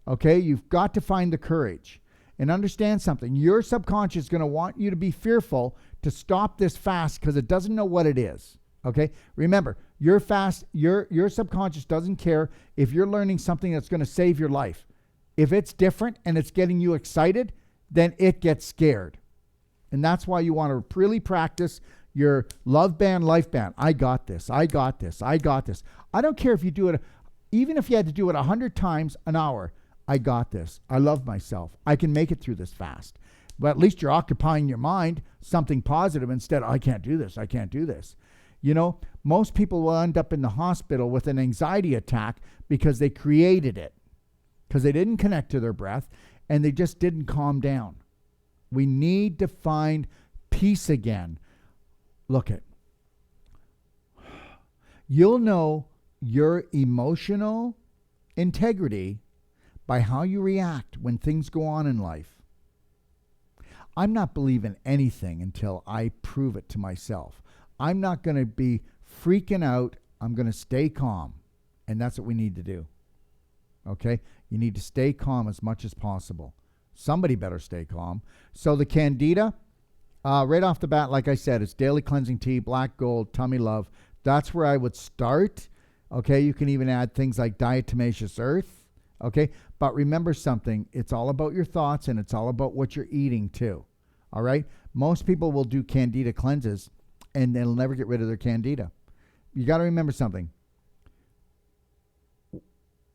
okay? You've got to find the courage. And understand something. Your subconscious is going to want you to be fearful to stop this fast because it doesn't know what it is. Okay? Remember, your subconscious doesn't care if you're learning something that's going to save your life. If it's different and it's getting you excited, then it gets scared. And that's why you want to really practice your love band, life band. I got this. I got this. I got this. I don't care if you do it, even if you had to do it 100 times an hour. I got this. I love myself. I can make it through this fast. But at least you're occupying your mind something positive instead of, I can't do this. I can't do this. You know, most people will end up in the hospital with an anxiety attack because they created it, because they didn't connect to their breath and they just didn't calm down. We need to find peace again. Look at, you'll know your emotional integrity by how you react when things go on in life. I'm not believing anything until I prove it to myself. I'm not going to be freaking out. I'm going to stay calm. And that's what we need to do. Okay? You need to stay calm as much as possible. Somebody better stay calm. So the Candida, right off the bat, like I said, it's daily cleansing tea, black gold, tummy love. That's where I would start. Okay? You can even add things like diatomaceous earth. Okay? But remember something. It's all about your thoughts and it's all about what you're eating too. All right? Most people will do Candida cleanses and they'll never get rid of their Candida. You got to remember something.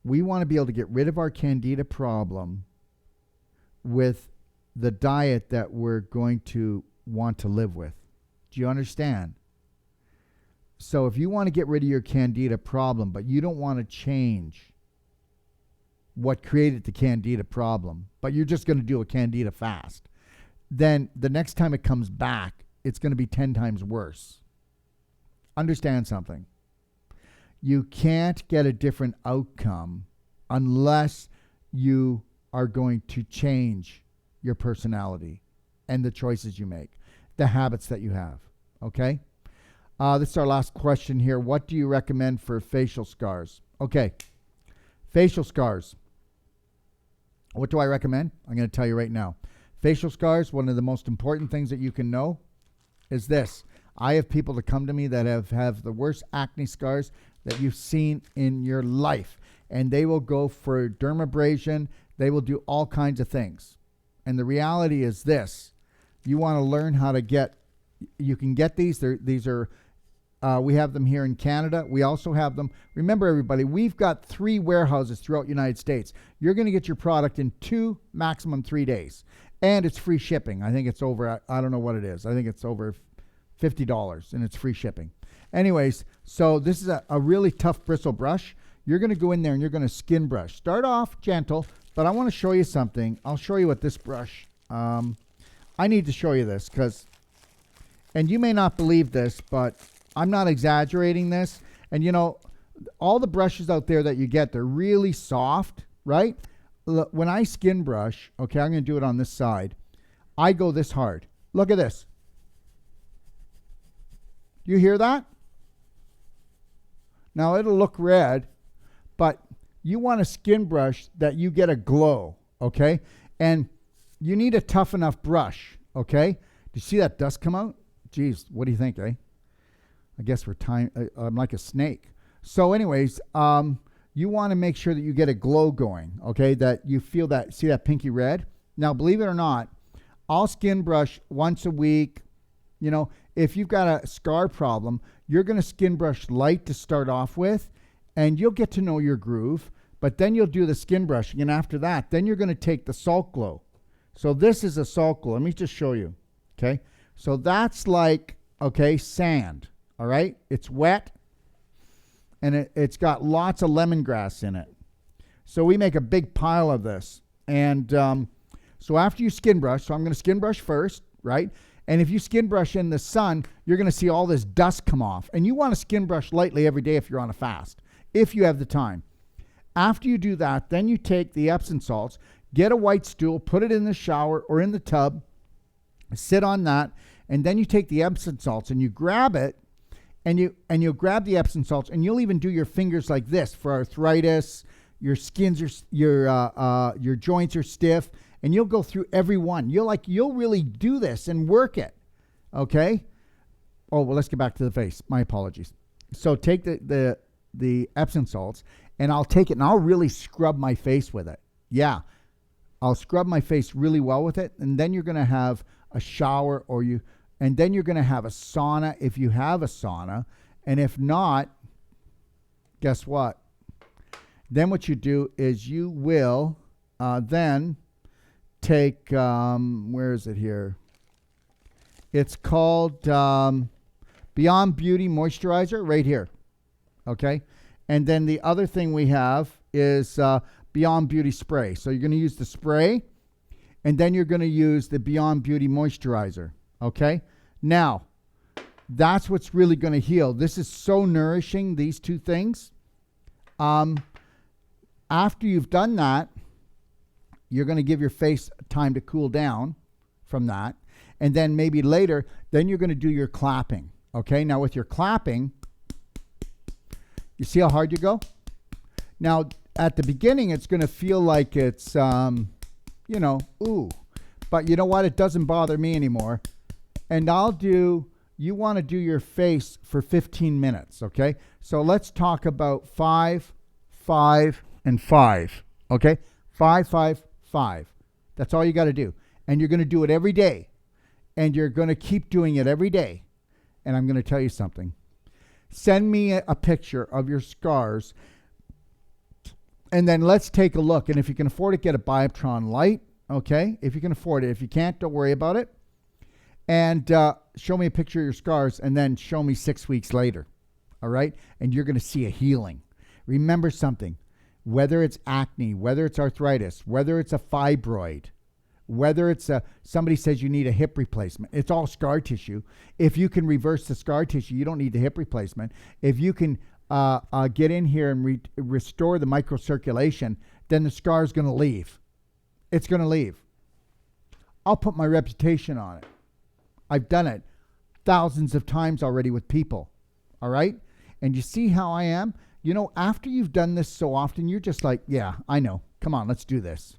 We want to be able to get rid of our Candida problem with the diet that we're going to want to live with. Do you understand? So if you want to get rid of your Candida problem, but you don't want to change what created the Candida problem, but you're just going to do a Candida fast, then the next time it comes back, it's going to be 10 times worse. Understand something. You can't get a different outcome unless you are going to change your personality and the choices you make, the habits that you have. Okay? This is our last question here. What do you recommend for facial scars? Okay. Facial scars. What do I recommend? I'm going to tell you right now. Facial scars, one of the most important things that you can know is this. I have people that come to me that have the worst acne scars that you've seen in your life. And they will go for dermabrasion. They will do all kinds of things. And the reality is this. You want to learn how to get, you can get these. These are, we have them here in Canada. We also have them. Remember, everybody, we've got 3 warehouses throughout the United States. You're going to get your product in 2, maximum 3 days. And it's free shipping. I think it's over, I don't know what it is. I think it's over $50 and it's free shipping. Anyways, so this is a really tough bristle brush. You're going to go in there and you're going to skin brush. Start off gentle, but I want to show you something. I'll show you what this brush, I need to show you this because, and you may not believe this, but I'm not exaggerating this. And you know, all the brushes out there that you get, they're really soft, right? When I skin brush, okay, I'm going to do it on this side. I go this hard. Look at this. You hear that? Now it'll look red, but you want a skin brush that you get a glow, okay? And you need a tough enough brush, okay? Do you see that dust come out? Geez, what do you think, eh? I guess I'm like a snake. So anyways, you want to make sure that you get a glow going, okay? That you feel that, see that pinky red? Now, believe it or not, I'll skin brush once a week. You know, if you've got a scar problem, you're going to skin brush light to start off with, and you'll get to know your groove, but then you'll do the skin brushing, and after that, then you're going to take the salt glow. So this is a salt glow. Let me just show you, okay? So that's like, okay, sand, all right? It's wet, and it's got lots of lemongrass in it. So we make a big pile of this, and so after you skin brush, so I'm going to skin brush first, right? And if you skin brush in the sun, you're going to see all this dust come off. And you want to skin brush lightly every day if you're on a fast, if you have the time. After you do that, then you take the Epsom salts, get a white stool, put it in the shower or in the tub, sit on that, and then you take the Epsom salts and you grab it, and you'll grab the Epsom salts, and you'll even do your fingers like this for arthritis. Your your joints are stiff. And you'll go through every one. You'll really do this and work it. Okay? Oh, well, let's get back to the face. My apologies. So take the Epsom salts, and I'll take it and I'll really scrub my face with it. Yeah. I'll scrub my face really well with it, and then you're going to have a shower and then you're going to have a sauna if you have a sauna. And if not, guess what? Then what you do is you will then take, where is it here? It's called Beyond Beauty Moisturizer right here. Okay. And then the other thing we have is Beyond Beauty Spray. So you're going to use the spray, and then you're going to use the Beyond Beauty Moisturizer. Okay. Now, that's what's really going to heal. This is so nourishing, these two things. After you've done that, you're going to give your face time to cool down from that. And then maybe later, then you're going to do your clapping. Okay. Now with your clapping, you see how hard you go? Now at the beginning, it's going to feel like it's, ooh, but you know what? It doesn't bother me anymore. And you want to do your face for 15 minutes. Okay. So let's talk about 5, 5, and 5. Okay. 5, 5, 5. That's all you got to do. And you're going to do it every day. And you're going to keep doing it every day. And I'm going to tell you something. Send me a picture of your scars, and then let's take a look. And if you can afford it, get a Bioptron Light, okay? If you can afford it. If you can't, don't worry about it. And show me a picture of your scars, and then show me 6 weeks later, all right? And you're going to see a healing. Remember something. Whether it's acne, whether it's arthritis, whether it's a fibroid, whether it's somebody says you need a hip replacement, it's all scar tissue. If you can reverse the scar tissue, you don't need the hip replacement. If you can get in here and restore the microcirculation, then the scar is going to leave. It's going to leave. I'll put my reputation on it. I've done it thousands of times already with people. All right? And you see how I am? You know, after you've done this so often, you're just like, yeah, I know. Come on, let's do this.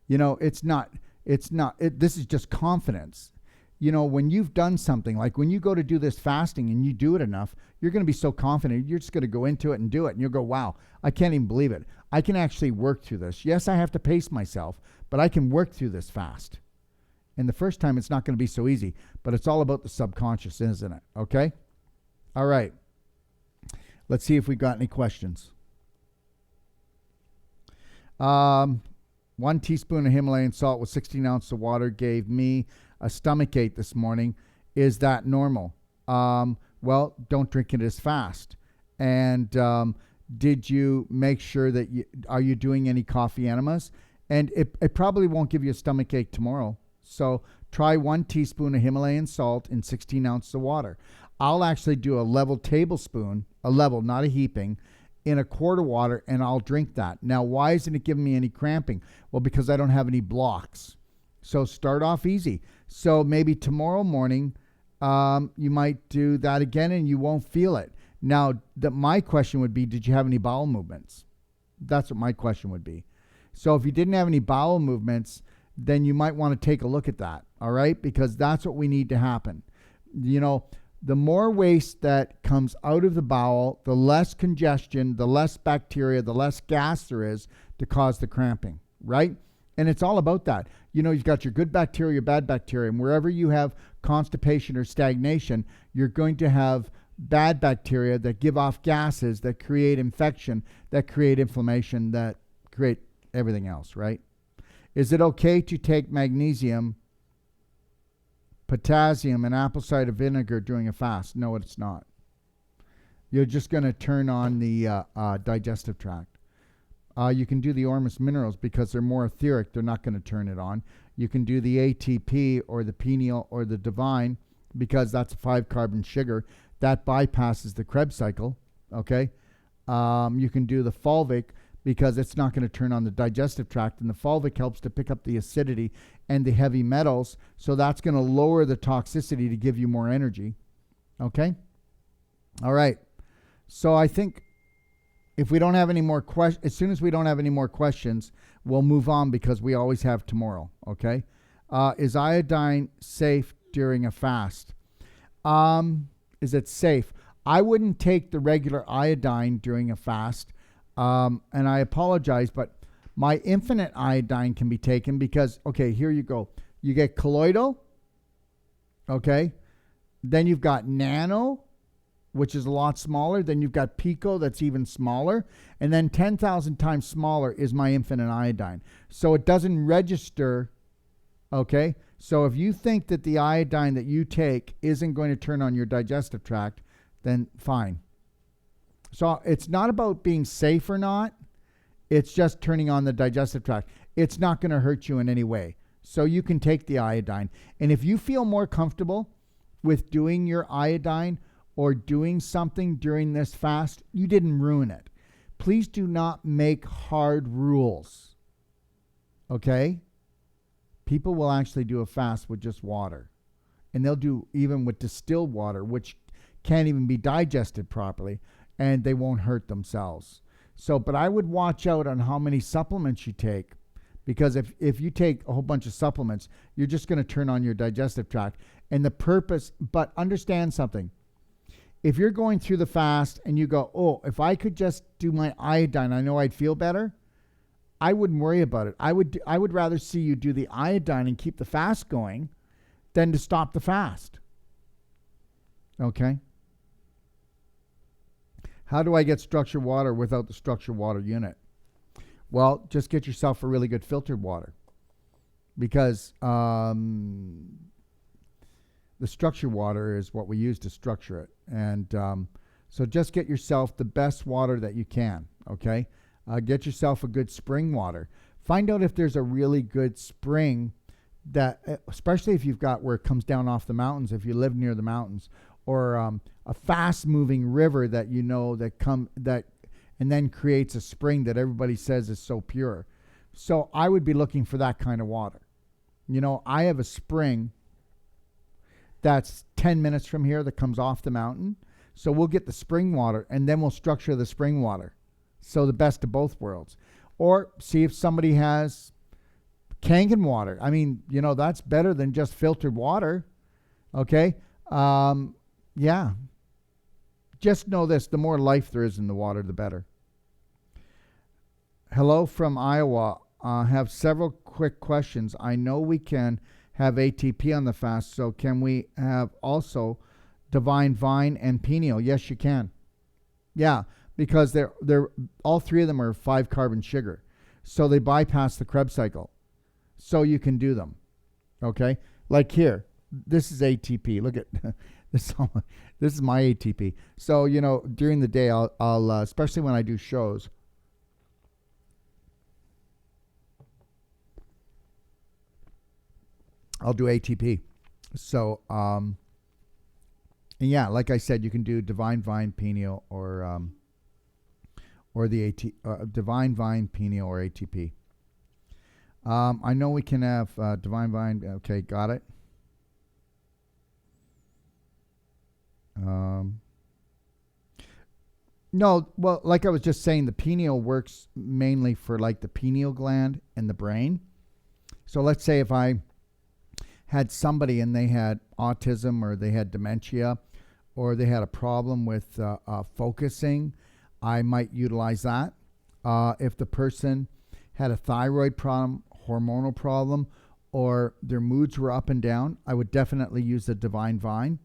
You know, this is just confidence. You know, when you've done something, like when you go to do this fasting and you do it enough, you're going to be so confident. You're just going to go into it and do it. And you'll go, wow, I can't even believe it. I can actually work through this. Yes, I have to pace myself, but I can work through this fast. And the first time, it's not going to be so easy, but it's all about the subconscious, isn't it? Okay? All right. Let's see if we got any questions. 1 teaspoon of Himalayan salt with 16 ounces of water gave me a stomach ache this morning. Is that normal? Well, don't drink it as fast. And did you make sure that are you doing any coffee enemas? And it probably won't give you a stomach ache tomorrow. So try 1 teaspoon of Himalayan salt in 16 ounces of water. I'll actually do a level tablespoon, a level, not a heaping, in a quart of water, and I'll drink that. Now, why isn't it giving me any cramping? Well, because I don't have any blocks. So start off easy. So maybe tomorrow morning, you might do that again and you won't feel it. Now, my question would be, did you have any bowel movements? That's what my question would be. So if you didn't have any bowel movements, then you might want to take a look at that, all right? Because that's what we need to happen. You know, the more waste that comes out of the bowel, the less congestion, the less bacteria, the less gas there is to cause the cramping, right? And it's all about that. You know, you've got your good bacteria, your bad bacteria, and wherever you have constipation or stagnation, you're going to have bad bacteria that give off gases that create infection, that create inflammation, that create everything else, right? Is it okay to take magnesium, potassium, and apple cider vinegar during a fast? No, it's not. You're just going to turn on the digestive tract. You can do the Ormus minerals because they're more etheric. They're not going to turn it on. You can do the ATP or the Pineal or the Devine because that's a 5-carbon sugar. That bypasses the Krebs cycle, okay? You can do the fulvic because it's not going to turn on the digestive tract, and the fulvic helps to pick up the acidity and the heavy metals, so that's going to lower the toxicity to give you more energy, okay? All right. So I think if we don't have any more questions, as soon as we don't have any more questions, we'll move on because we always have tomorrow, okay? Is iodine safe during a fast? Is it safe? I wouldn't take the regular iodine during a fast, and I apologize, but my infinite iodine can be taken because, okay, here you go. You get colloidal, okay? Then you've got nano, which is a lot smaller. Then you've got pico, that's even smaller. And then 10,000 times smaller is my infinite iodine. So it doesn't register, okay? So if you think that the iodine that you take isn't going to turn on your digestive tract, then fine. So it's not about being safe or not. It's just turning on the digestive tract. It's not going to hurt you in any way. So you can take the iodine. And if you feel more comfortable with doing your iodine or doing something during this fast, you didn't ruin it. Please do not make hard rules. Okay? People will actually do a fast with just water. And they'll do even with distilled water, which can't even be digested properly, and they won't hurt themselves. So, but I would watch out on how many supplements you take, because if you take a whole bunch of supplements, you're just going to turn on your digestive tract. And the purpose, but understand something. If you're going through the fast and you go, oh, if I could just do my iodine, I know I'd feel better, I wouldn't worry about it. I would rather see you do the iodine and keep the fast going than to stop the fast. Okay. How do I get structured water without the structured water unit? Well, just get yourself a really good filtered water, because the structured water is what we use to structure it. And so just get yourself the best water that you can, okay? Get yourself a good spring water. Find out if there's a really good spring that, especially if you've got where it comes down off the mountains, if you live near the mountains, or a fast-moving river that you know that and then creates a spring that everybody says is so pure. So I would be looking for that kind of water. You know, I have a spring that's 10 minutes from here that comes off the mountain. So we'll get the spring water, and then we'll structure the spring water. So the best of both worlds. Or see if somebody has Kangen water. I mean, you know, that's better than just filtered water. Okay? Yeah. Just know this, the more life there is in the water, the better. Hello from Iowa. Have several quick questions. I know we can have ATP on the fast, so can we have also Devine, Vine, and Pineal? Yes, you can. Yeah, because they're all three of them are 5-carbon sugar, so they bypass the Krebs cycle. So you can do them. Okay, like here, this is ATP. Look at this. This is my ATP. So you know, during the day, I'll especially when I do shows. I'll do ATP. So, and yeah, like I said, you can do Devine, Vine, Pineal, or the Devine, Vine, Pineal, or ATP. I know we can have Devine, Vine. Okay, got it. No, well, like I was just saying, the pineal works mainly for like the pineal gland and the brain. So let's say if I had somebody and they had autism, or they had dementia, or they had a problem with focusing, I might utilize that. If the person had a thyroid problem, hormonal problem, or their moods were up and down, I would definitely use the Devine Vine.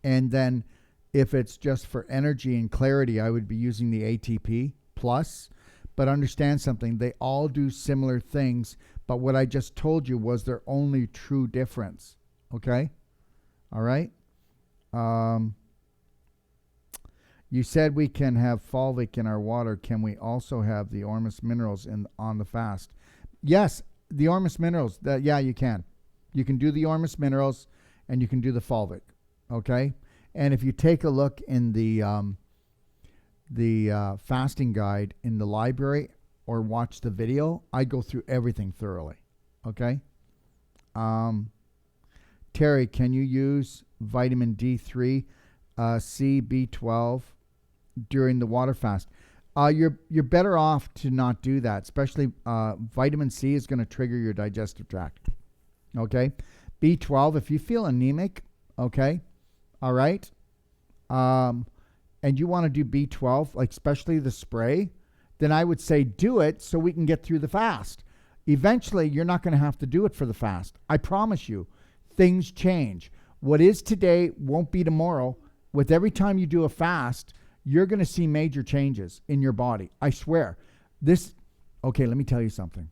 And then if it's just for energy and clarity, I would be using the ATP plus. But understand something, they all do similar things, but what I just told you was their only true difference. Okay? All right? You said we can have fulvic in our water. Can we also have the Ormus minerals on the fast? Yes, the Ormus minerals. Yeah, you can. You can do the Ormus minerals, and you can do the fulvic. Okay? And if you take a look in the fasting guide in the library, or watch the video, I go through everything thoroughly. Okay? Terry, can you use vitamin D3, C, B12 during the water fast? You're better off to not do that, especially vitamin C is going to trigger your digestive tract. Okay? B12, if you feel anemic, okay? All right? And you want to do B12, like especially the spray, then I would say do it so we can get through the fast. Eventually, you're not going to have to do it for the fast. I promise you, things change. What is today won't be tomorrow. With every time you do a fast, you're going to see major changes in your body. I swear. Okay, let me tell you something.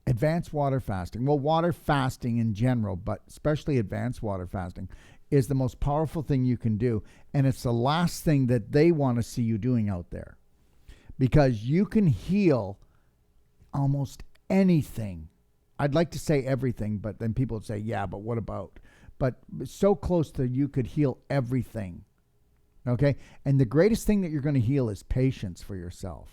Advanced water fasting, well, water fasting in general, but especially advanced water fasting, is the most powerful thing you can do. And it's the last thing that they want to see you doing out there. Because you can heal almost anything. I'd like to say everything, but then people would say, yeah, but what about? But so close to you could heal everything. Okay? And the greatest thing that you're going to heal is patience for yourself.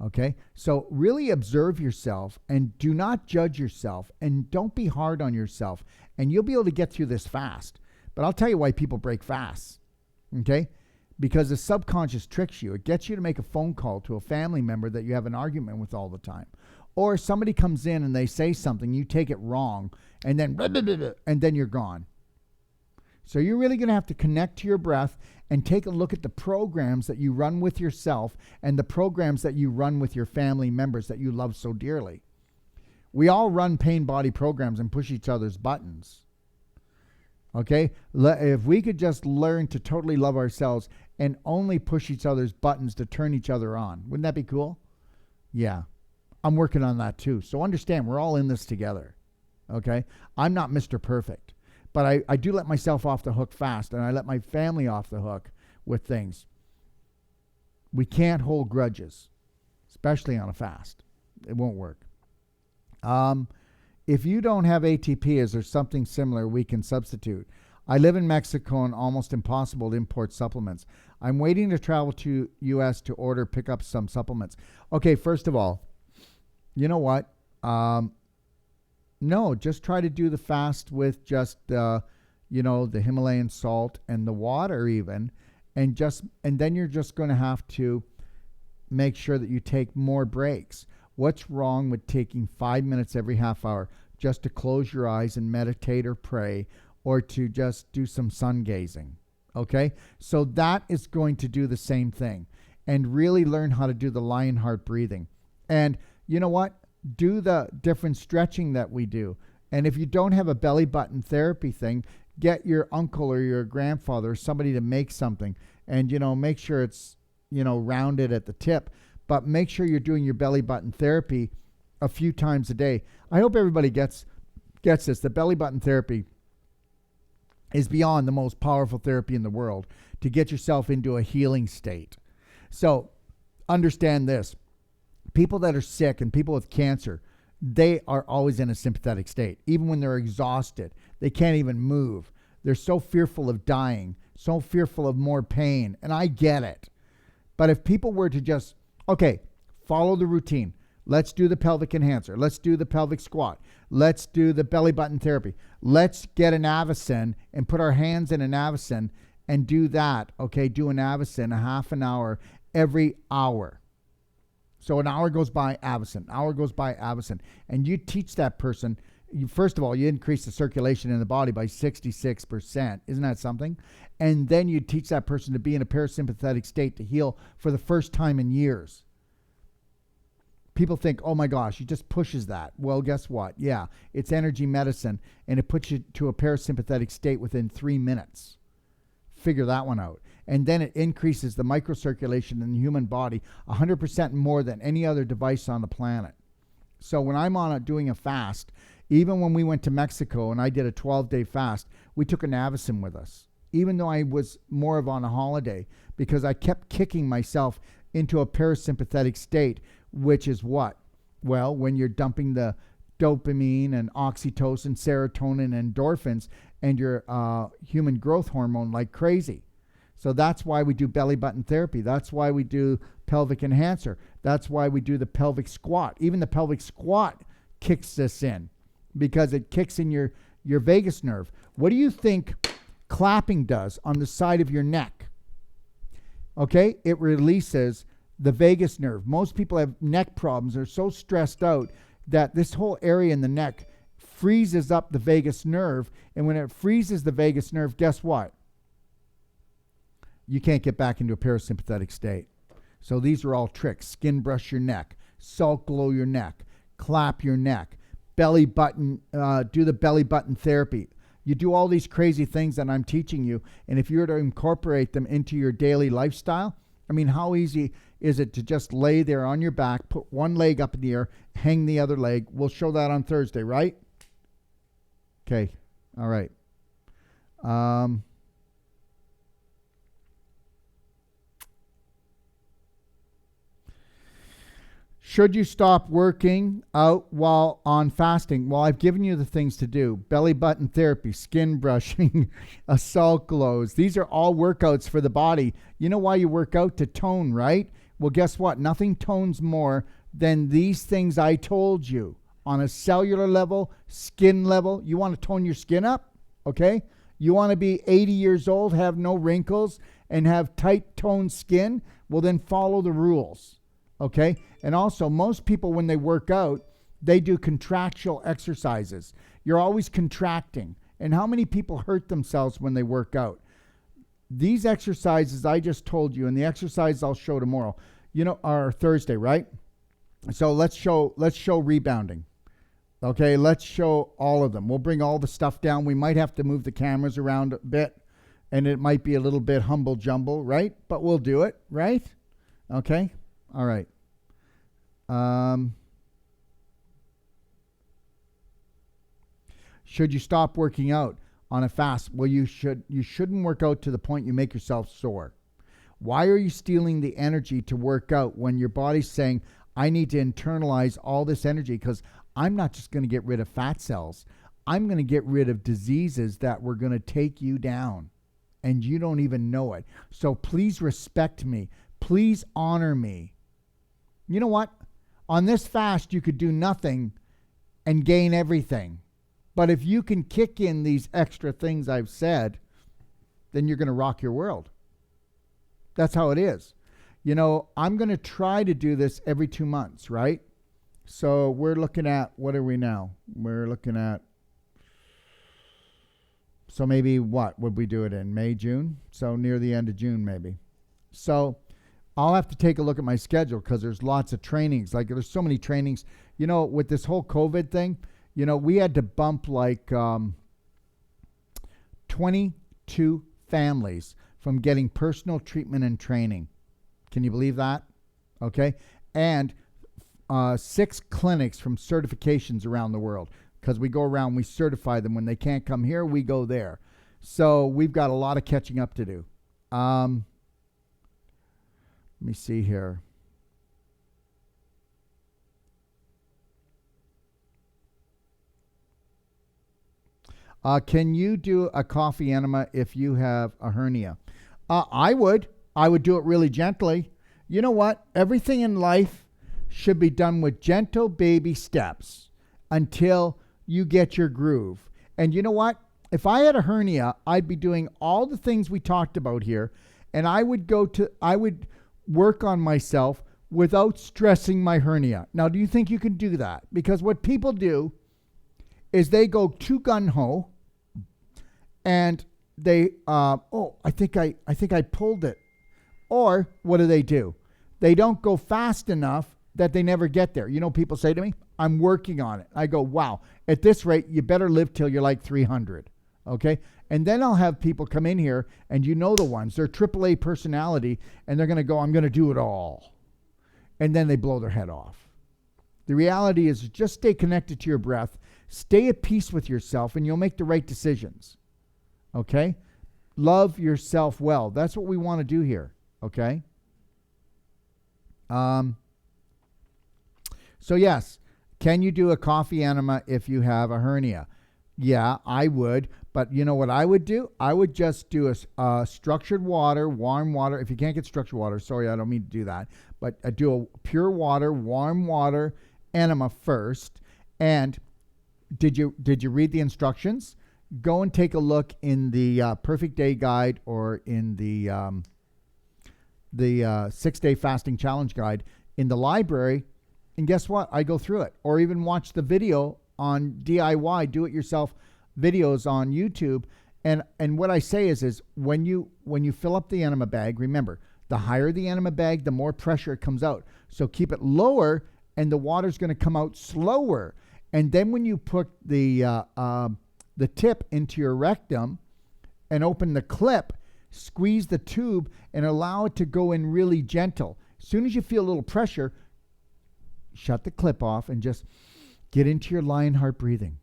Okay? So really observe yourself and do not judge yourself, and don't be hard on yourself, and you'll be able to get through this fast. But I'll tell you why people break fasts. Okay? Because the subconscious tricks you. It gets you to make a phone call to a family member that you have an argument with all the time. Or somebody comes in and they say something, you take it wrong, and then blah, blah, blah, blah, and then you're gone. So you're really going to have to connect to your breath and take a look at the programs that you run with yourself and the programs that you run with your family members that you love so dearly. We all run pain body programs and push each other's buttons. Okay? If we could just learn to totally love ourselves and only push each other's buttons to turn each other on. Wouldn't that be cool? Yeah. I'm working on that too. So understand, we're all in this together. Okay? I'm not Mr. Perfect, but I do let myself off the hook fast, and I let my family off the hook with things. We can't hold grudges, especially on a fast. It won't work. If you don't have ATP, is there something similar we can substitute? I live in Mexico and almost impossible to import supplements. I'm waiting to travel to U.S. to pick up some supplements. Okay, first of all, you know what? No, just try to do the fast with just, the Himalayan salt and the water even. And then you're just going to have to make sure that you take more breaks. What's wrong with taking 5 minutes every half hour just to close your eyes and meditate or pray, or to just do some sun gazing? Okay? So that is going to do the same thing, and really learn how to do the lion heart breathing. And you know what? Do the different stretching that we do. And if you don't have a belly button therapy thing, get your uncle or your grandfather or somebody to make something, and, make sure it's, rounded at the tip, but make sure you're doing your belly button therapy a few times a day. I hope everybody gets this. The belly button therapy is beyond the most powerful therapy in the world to get yourself into a healing state. So understand this. People that are sick and people with cancer, they are always in a sympathetic state. Even when they're exhausted, they can't even move. They're so fearful of dying, so fearful of more pain. And I get it. But if people were to just, follow the routine. Let's do the pelvic enhancer. Let's do the pelvic squat. Let's do the belly button therapy. Let's get an Avicen and put our hands in an Avicen and do that. Okay, do an Avicen a half an hour every hour. So an hour goes by, Avicen. An hour goes by, Avicen. And you teach that person, first of all, you increase the circulation in the body by 66%. Isn't that something? And then you teach that person to be in a parasympathetic state to heal for the first time in years. People think, oh my gosh, he just pushes that. Well, guess what? Yeah, it's energy medicine, and it puts you to a parasympathetic state within 3 minutes. Figure that one out. And then it increases the microcirculation in the human body 100% more than any other device on the planet. So when I'm doing a fast, even when we went to Mexico and I did a 12-day fast, we took an Avicen with us, even though I was more of on a holiday, because I kept kicking myself into a parasympathetic state, which is what? Well, when you're dumping the dopamine and oxytocin, serotonin, and endorphins, and your human growth hormone like crazy. So that's why we do belly button therapy. That's why we do pelvic enhancer. That's why we do the pelvic squat. Even the pelvic squat kicks this in, because it kicks in your vagus nerve. What do you think clapping does on the side of your neck? Okay, it releases the vagus nerve. Most people have neck problems. They're so stressed out that this whole area in the neck freezes up the vagus nerve. And when it freezes the vagus nerve, guess what? You can't get back into a parasympathetic state. So these are all tricks. Skin brush your neck, salt glow your neck, clap your neck, belly button, do the belly button therapy. You do all these crazy things that I'm teaching you, and if you were to incorporate them into your daily lifestyle, I mean, how easy is it to just lay there on your back, put one leg up in the air, hang the other leg? We'll show that on Thursday, right? Okay. All right. Should you stop working out while on fasting? Well, I've given you the things to do. Belly button therapy, skin brushing, salt glows. These are all workouts for the body. You know why you work out? To tone, right? Well, guess what? Nothing tones more than these things I told you. On a cellular level, skin level, you want to tone your skin up, okay? You want to be 80 years old, have no wrinkles, and have tight toned skin? Well, then follow the rules. Okay. And also, most people, when they work out, they do contractual exercises. You're always contracting. And how many people hurt themselves when they work out? These exercises I just told you, and the exercises I'll show tomorrow, are Thursday, right? So let's show rebounding. Okay, let's show all of them. We'll bring all the stuff down. We might have to move the cameras around a bit, and it might be a little bit humble jumble, right? But we'll do it, right? Okay, all right. Should you stop working out on a fast? Well, you shouldn't work out to the point you make yourself sore. Why are you stealing the energy to work out when your body's saying, I need to internalize all this energy because I'm not just going to get rid of fat cells. I'm going to get rid of diseases that were going to take you down, and you don't even know it. So please respect me. Please honor me. You know what? On this fast, you could do nothing and gain everything. But if you can kick in these extra things I've said, then you're going to rock your world. That's how it is. You know, I'm going to try to do this every 2 months, right? So we're looking at, what are we now? We're looking at, so maybe what would we do it in? May, June? So near the end of June, maybe. So I'll have to take a look at my schedule because there's lots of trainings. Like there's so many trainings. You know, with this whole COVID thing, you know, we had to bump like 22 families from getting personal treatment and training. Can you believe that? Okay. And 6 clinics from certifications around the world, because we go around, we certify them. When they can't come here, we go there. So we've got a lot of catching up to do. Let me see here. Can you do a coffee enema if you have a hernia? I would do it really gently. You know what? Everything in life should be done with gentle baby steps until you get your groove. And you know what? If I had a hernia, I'd be doing all the things we talked about here, and I would work on myself without stressing my hernia. Now, do you think you can do that? Because what people do is they go too gung-ho, and they, I think I pulled it. Or what do? They don't go fast enough that they never get there. You know, people say to me, I'm working on it. I go, wow, at this rate, you better live till you're like 300. Okay. And then I'll have people come in here, and you know the ones, they're AAA personality, and they're going to go, I'm going to do it all. And then they blow their head off. The reality is just stay connected to your breath, stay at peace with yourself, and you'll make the right decisions. Okay. Love yourself well. That's what we want to do here. Okay. So yes, can you do a coffee enema if you have a hernia? Yeah, I would. But you know what I would do? I would just do a structured water, warm water. If you can't get structured water, sorry, I don't mean to do that. But do a pure water, warm water enema first. And did you read the instructions? Go and take a look in the Perfect Day Guide or in the 6-Day Fasting Challenge Guide in the library. And guess what? I go through it. Or even watch the video on DIY, do-it-yourself videos on YouTube. And what I say is when you fill up the enema bag, remember, the higher the enema bag, the more pressure it comes out. So keep it lower, and the water's going to come out slower. And then when you put the tip into your rectum and open the clip, squeeze the tube and allow it to go in really gentle. As soon as you feel a little pressure, shut the clip off and just get into your lion heart breathing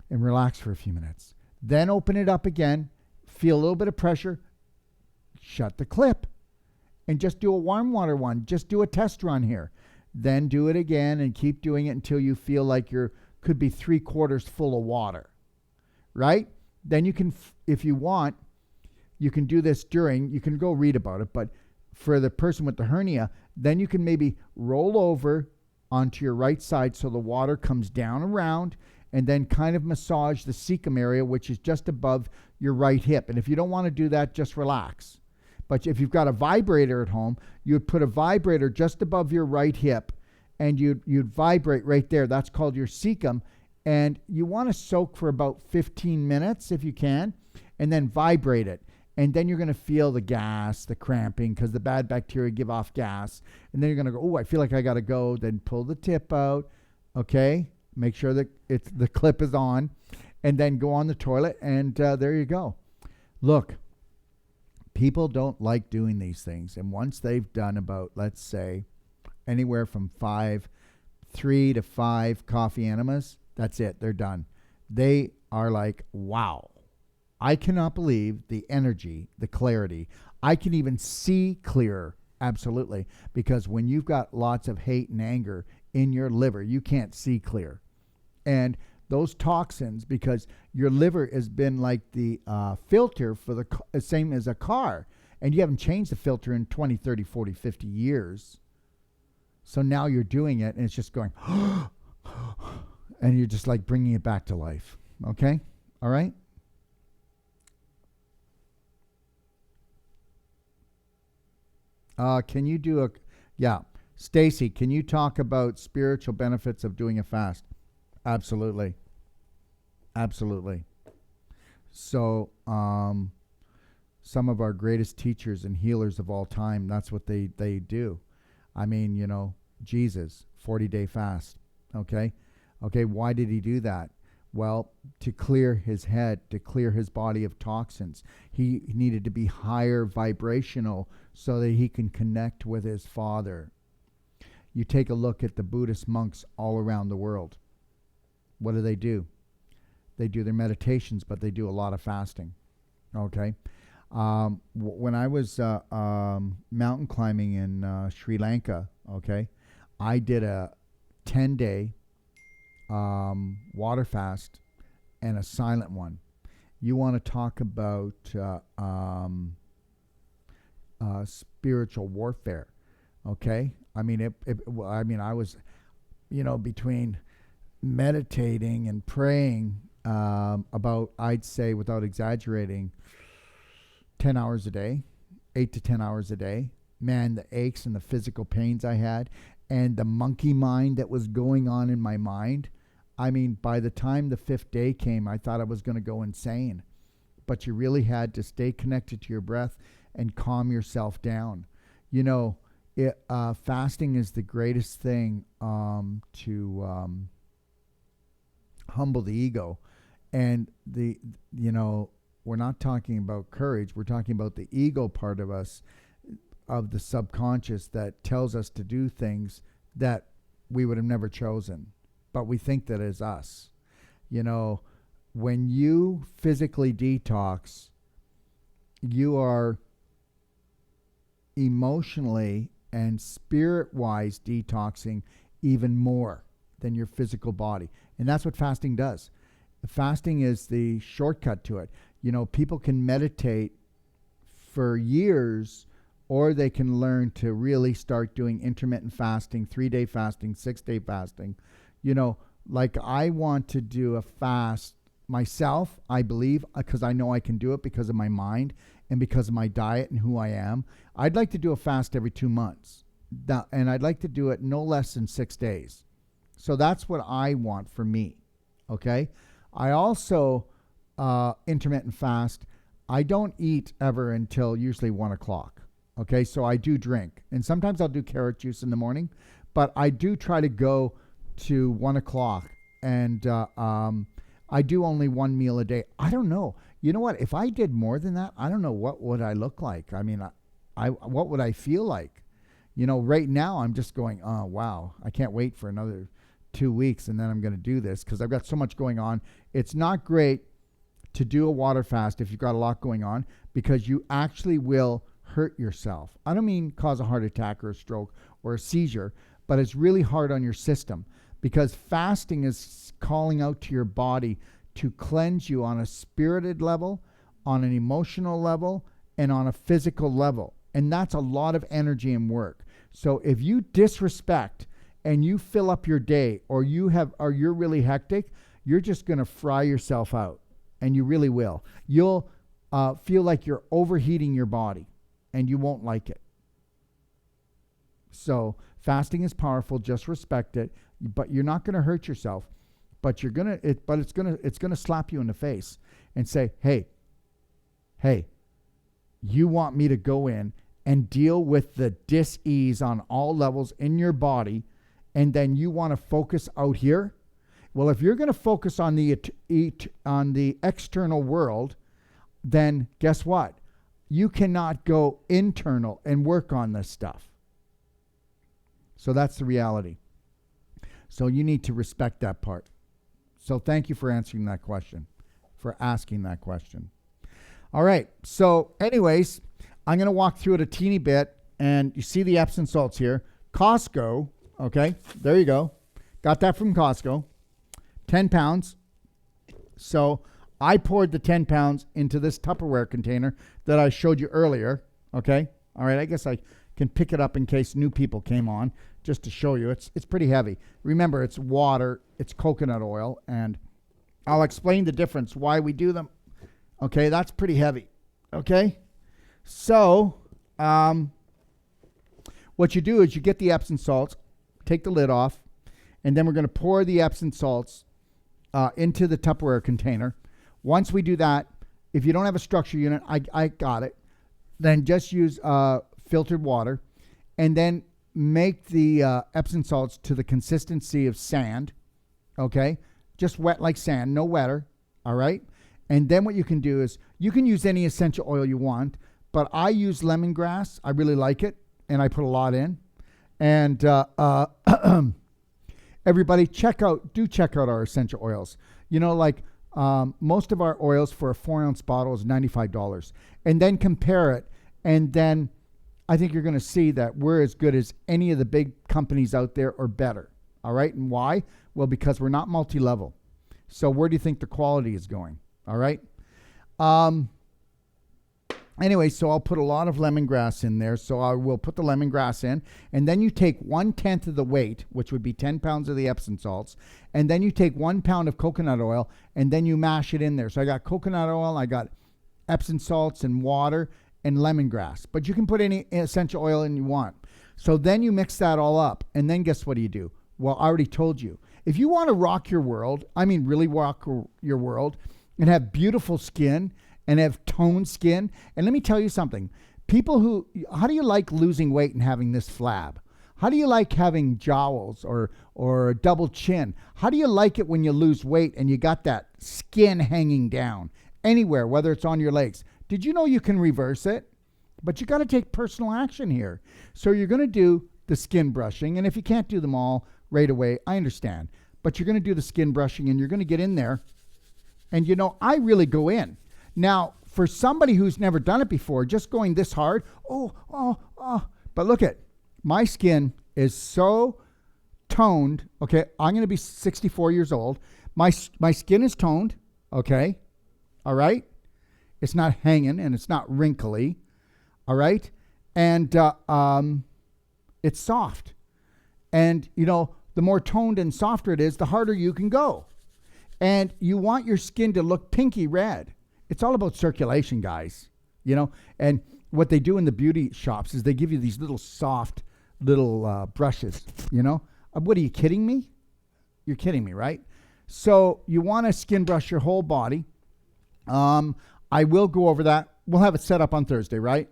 and relax for a few minutes. Then open it up again, feel a little bit of pressure, shut the clip, and just do a warm water one. Just do a test run here. Then do it again and keep doing it until you feel like you could be 3/4 full of water, right? Then you can, if you want, you can do this you can go read about it, but for the person with the hernia, then you can maybe roll over onto your right side so the water comes down around, and then kind of massage the cecum area, which is just above your right hip. And if you don't want to do that, just relax. But if you've got a vibrator at home, you would put a vibrator just above your right hip, and you'd vibrate right there. That's called your cecum. And you want to soak for about 15 minutes if you can, and then vibrate it. And then you're going to feel the gas, the cramping, because the bad bacteria give off gas. And then you're going to go, oh, I feel like I got to go. Then pull the tip out. Okay? Make sure that the clip is on, and then go on the toilet, and there you go. Look, people don't like doing these things, and once they've done about, let's say, anywhere from 3 to 5 coffee enemas, that's it. They're done. They are like, wow, I cannot believe the energy, the clarity. I can even see clearer. Absolutely. Because when you've got lots of hate and anger in your liver, you can't see clear. And those toxins, because your liver has been like the filter for the same as a car, and you haven't changed the filter in 20, 30, 40, 50 years. So now you're doing it, and it's just going, and you're just like bringing it back to life. Okay? All right? Can you do Stacy, can you talk about spiritual benefits of doing a fast? Absolutely. Absolutely. So, some of our greatest teachers and healers of all time, that's what they do. I mean, Jesus, 40-day fast. Okay. Why did he do that? Well, to clear his head, to clear his body of toxins. He needed to be higher vibrational so that he can connect with his Father. You take a look at the Buddhist monks all around the world. What do? They do their meditations, but they do a lot of fasting. Okay. When I was mountain climbing in Sri Lanka, okay, I did a 10-day water fast and a silent one. You want to talk about spiritual warfare, okay? I mean, I was, between meditating and praying about, I'd say, without exaggerating, 10 hours a day, 8 to 10 hours a day. Man, the aches and the physical pains I had, and the monkey mind that was going on in my mind. I mean, by the time the 5th day came, I thought I was going to go insane. But you really had to stay connected to your breath and calm yourself down. Fasting is the greatest thing to humble the ego. And we're not talking about courage. We're talking about the ego part of us, of the subconscious, that tells us to do things that we would have never chosen, but we think that is us. When you physically detox, you are emotionally and spirit-wise detoxing even more than your physical body. And that's what fasting does. Fasting is the shortcut to it. People can meditate for years, or they can learn to really start doing intermittent fasting, 3-day fasting, 6-day fasting. Like I want to do a fast myself, I believe, because I know I can do it because of my mind and because of my diet and who I am. I'd like to do a fast every 2 months, and I'd like to do it no less than 6 days. So that's what I want for me, okay? I also intermittent fast. I don't eat ever until usually 1 o'clock. Okay, so I do drink, and sometimes I'll do carrot juice in the morning, but I do try to go to 1 o'clock, and I do only one meal a day. I don't know. You know what? If I did more than that, I don't know what would I look like. I mean, what would I feel like? Right now I'm just going, oh wow, I can't wait for another 2 weeks, and then I'm going to do this because I've got so much going on. It's not great to do a water fast if you've got a lot going on, because you actually will hurt yourself. I don't mean cause a heart attack or a stroke or a seizure, but it's really hard on your system, because fasting is calling out to your body to cleanse you on a spirited level, on an emotional level, and on a physical level. And that's a lot of energy and work. So if you disrespect and you fill up your day, or you're really hectic, you're just going to fry yourself out, and you really will. You'll feel like you're overheating your body, and you won't like it. So fasting is powerful. Just respect it, but you're not going to hurt yourself. But it's gonna slap you in the face and say, hey, you want me to go in and deal with the dis-ease on all levels in your body, and then you want to focus out here? Well, if you're going to focus on the external world, then guess what? You cannot go internal and work on this stuff. So that's the reality. So you need to respect that part. So thank you for answering that question, for asking that question. All right. So anyways, I'm going to walk through it a teeny bit, and you see the Epsom salts here. Costco, okay, there you go. Got that from Costco. 10 pounds. So I poured the 10 pounds into this Tupperware container that I showed you earlier, okay? All right, I guess I can pick it up in case new people came on, just to show you. It's pretty heavy. Remember, it's water, it's coconut oil, and I'll explain the difference, why we do them. Okay, that's pretty heavy, okay? So, what you do is you get the Epsom salts, take the lid off, and then we're going to pour the Epsom salts into the Tupperware container. Once we do that, if you don't have a structure unit, I got it, then just use filtered water, and then make the Epsom salts to the consistency of sand, okay? Just wet like sand, no wetter, all right? And then what you can do is you can use any essential oil you want, but I use lemongrass. I really like it, and I put a lot in. And everybody, check out our essential oils. You know, like most of our oils for a 4-ounce bottle is $95. And then compare it, and then I think you're going to see that we're as good as any of the big companies out there or better. All right. And why? Well, because we're not multi-level. So where do you think the quality is going? All right. Anyway, so I'll put a lot of lemongrass in there. So I will put the lemongrass in, and then you take 1/10 of the weight, which would be 10 pounds of the Epsom salts. And then you take 1 pound of coconut oil, and then you mash it in there. So I got coconut oil, I got Epsom salts and water and lemongrass, but you can put any essential oil in you want. So then you mix that all up, and then guess what do? Well, I already told you. If you want to rock your world, I mean really rock your world, and have beautiful skin and have toned skin, and let me tell you something. How do you like losing weight and having this flab? How do you like having jowls or a double chin? How do you like it when you lose weight and you got that skin hanging down anywhere, whether it's on your legs? Did you know you can reverse it? But you got to take personal action here. So you're going to do the skin brushing. And if you can't do them all right away, I understand. But you're going to do the skin brushing, and you're going to get in there. And, you know, I really go in. Now, for somebody who's never done it before, just going this hard, but look at, my skin is so toned. Okay, I'm going to be 64 years old. My skin is toned. Okay, all right. It's not hanging, and it's not wrinkly, all right? And it's soft. And, you know, the more toned and softer it is, the harder you can go. And you want your skin to look pinky red. It's all about circulation, guys, you know? And what they do in the beauty shops is they give you these little soft little brushes, you know? What, are you kidding me? You're kidding me, right? So you want to skin brush your whole body. I will go over that. We'll have it set up on Thursday, right?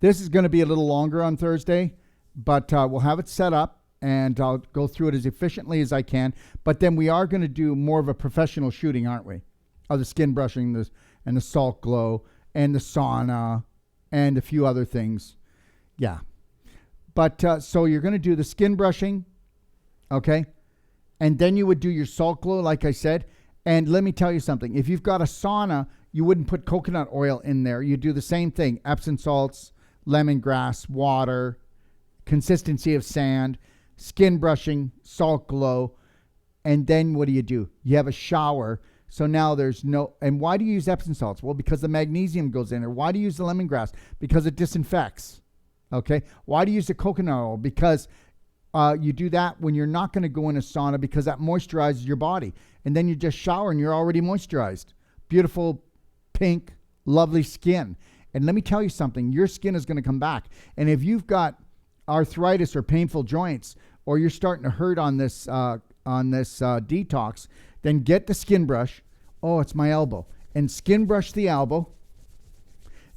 This is going to be a little longer on Thursday, but we'll have it set up, and I'll go through it as efficiently as I can. But then we are going to do more of a professional shooting, aren't we? Of the skin brushing and the salt glow and the sauna and a few other things. Yeah. But so you're going to do the skin brushing, okay? And then you would do your salt glow, like I said. And let me tell you something. If you've got a sauna, you wouldn't put coconut oil in there. You do the same thing. Epsom salts, lemongrass, water, consistency of sand, skin brushing, salt glow. And then what do? You have a shower. So now there's no, and why do you use Epsom salts? Well, because the magnesium goes in there. Why do you use the lemongrass? Because it disinfects. Okay. Why do you use the coconut oil? Because you do that when you're not going to go in a sauna, because that moisturizes your body. And then you just shower and you're already moisturized. Beautiful, pink, lovely skin. And let me tell you something, your skin is going to come back. And if you've got arthritis or painful joints, or you're starting to hurt on this detox, then get the skin brush. Oh, it's my elbow. And skin brush the elbow.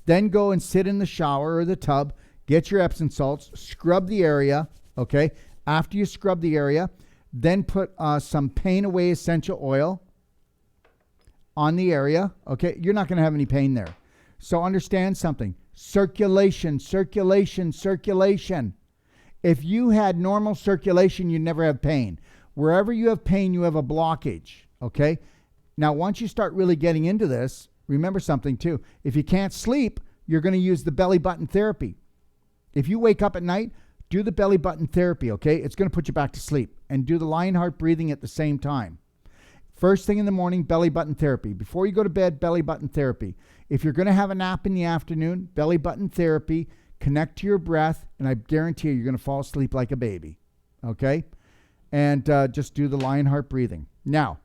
Then go and sit in the shower or the tub. Get your Epsom salts. Scrub the area. Okay. After you scrub the area, Then put some pain away essential oil on the area. Okay, you're not going to have any pain there. So understand something. Circulation, circulation, circulation. If you had normal circulation, you'd never have pain. Wherever you have pain, you have a blockage. Okay? Now, once you start really getting into this, remember something too. If you can't sleep, you're going to use the belly button therapy. If you wake up at night, do the belly button therapy, okay? It's going to put you back to sleep. And do the lion heart breathing at the same time. First thing in the morning, belly button therapy. Before you go to bed, belly button therapy. If you're going to have a nap in the afternoon, belly button therapy, connect to your breath, and I guarantee you're going to fall asleep like a baby, okay? And just do the lion heart breathing. Now,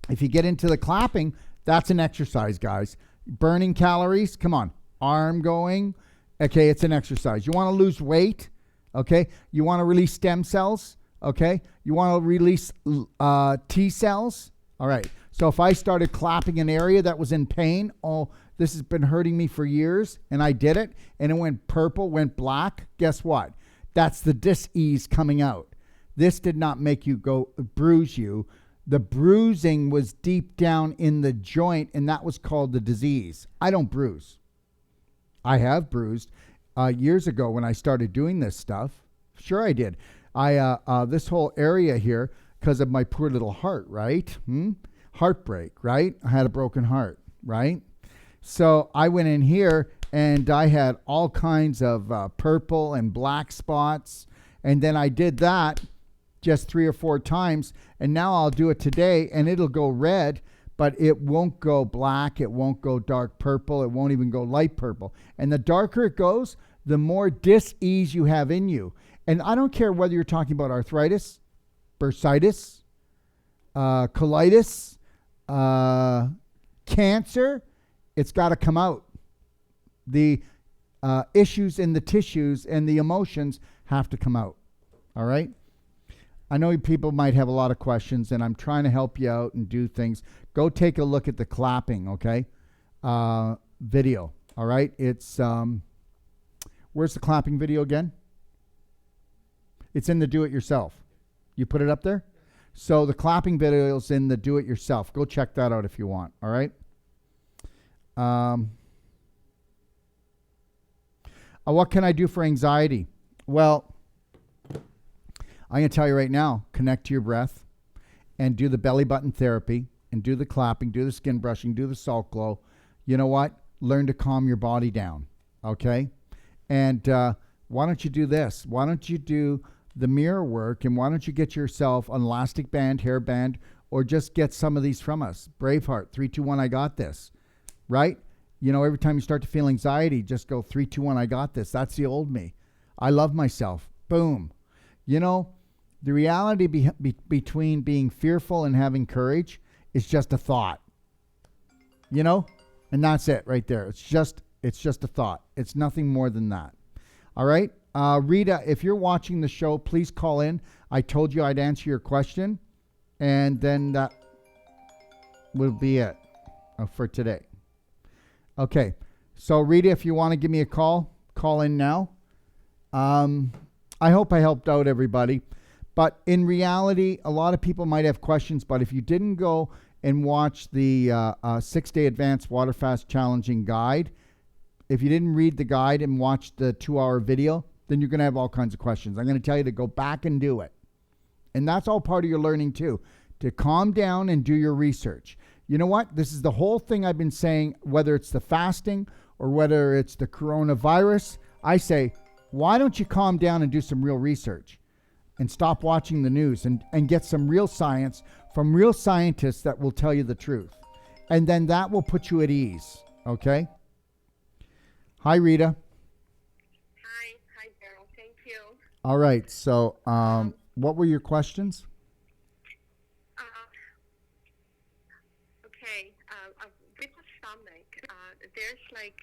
if you get into the clapping, that's an exercise, guys. Burning calories, come on. Arm going, okay, it's an exercise. You want to lose weight, okay? You want to release stem cells, okay? You want to release T cells, all right. So if I started clapping an area that was in pain, oh, this has been hurting me for years, and I did it, and it went purple, went black, guess what? That's the dis-ease coming out. This did not make you go bruise you. The bruising was deep down in the joint, and that was called the disease. I don't bruise. I have bruised years ago when I started doing this stuff. Sure I did. This whole area here, because of my poor little heart, right? Heartbreak, right? I had a broken heart, right? So I went in here, and I had all kinds of purple and black spots, and then I did that just 3 or 4 times, and now I'll do it today, and it'll go red, but it won't go black, it won't go dark purple, it won't even go light purple. And the darker it goes, the more dis-ease you have in you. And I don't care whether you're talking about arthritis, bursitis, colitis, cancer, it's got to come out. The issues in the tissues and the emotions have to come out. All right? I know people might have a lot of questions, and I'm trying to help you out and do things. Go take a look at the clapping, okay? Video, all right? It's, where's the clapping video again? It's in the do-it-yourself. You put it up there? So the clapping video is in the do-it-yourself. Go check that out if you want, all right? What can I do for anxiety? Well, I'm going to tell you right now, connect to your breath and do the belly button therapy and do the clapping, do the skin brushing, do the salt glow. You know what? Learn to calm your body down, okay? And why don't you do this? Why don't you do the mirror work, and why don't you get yourself an elastic band, hair band, or just get some of these from us. Braveheart, 3, 2, 1, I got this, right? You know, every time you start to feel anxiety, just go 3, 2, 1, I got this. That's the old me. I love myself. Boom. You know, the reality between being fearful and having courage is just a thought, you know, and that's it right there. It's just a thought. It's nothing more than that. All right. Rita, if you're watching the show, please call in. I told you I'd answer your question, and then that will be it for today. Okay. So Rita, if you want to give me a call in now. I hope I helped out everybody. But in reality, a lot of people might have questions, but if you didn't go and watch the 6-day advanced water fast challenging guide, if you didn't read the guide and watch the 2-hour video, then you're going to have all kinds of questions. I'm going to tell you to go back and do it. And that's all part of your learning too, to calm down and do your research. You know what? This is the whole thing I've been saying, whether it's the fasting or whether it's the coronavirus. I say, why don't you calm down and do some real research and stop watching the news and get some real science from real scientists that will tell you the truth. And then that will put you at ease. Okay? Hi, Rita.
Hi, Darrell. Thank you.
All right. So, what were your questions?
Okay. With the stomach, there's like,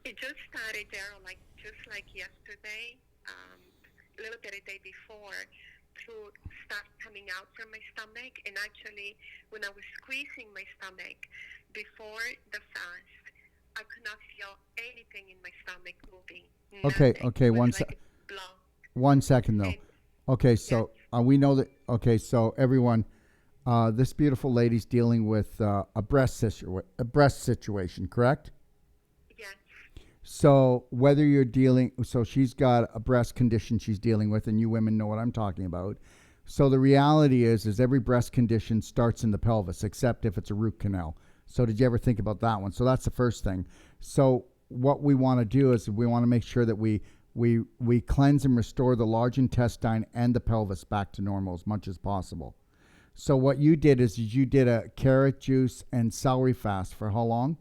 it just started, Darrell, just like yesterday, a little bit a day before, to start coming out from my stomach. And actually, when I was squeezing my stomach before the fast, I could not feel anything in my stomach moving.
Okay.
Nothing.
One second though. Okay, so we know that. Okay, so everyone, this beautiful lady's dealing with a breast situation, correct?
Yes.
So whether you're dealing, so she's got a breast condition she's dealing with, and you women know what I'm talking about. So the reality is every breast condition starts in the pelvis, except if it's a root canal. So did you ever think about that one? So that's the first thing. So what we want to do is we want to make sure that we cleanse and restore the large intestine and the pelvis back to normal as much as possible. So what you did is you did a carrot juice and celery fast for how long?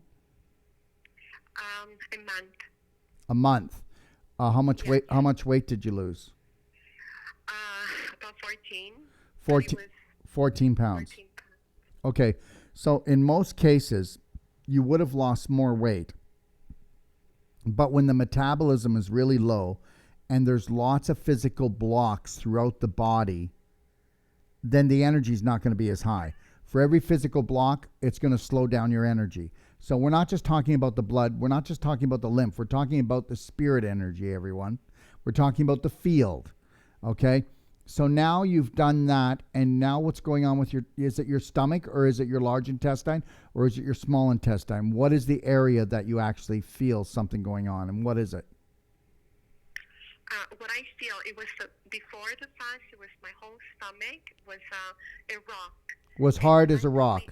A month.
A month. How much
Yes.
weight? How much weight did you lose?
About 14.
14,
It was
14 pounds.
14 pounds.
Okay. So in most cases, you would have lost more weight. But when the metabolism is really low and there's lots of physical blocks throughout the body, then the energy is not going to be as high. For every physical block, it's going to slow down your energy. So we're not just talking about the blood. We're not just talking about the lymph. We're talking about the spirit energy, everyone. We're talking about the field. Okay? So now you've done that, and now what's going on with is it your stomach, or is it your large intestine, or is it your small intestine? What is the area that you actually feel something going on, and what is it?
What I feel, it was before the fast, it was my whole stomach was a rock.
Was hard as a rock.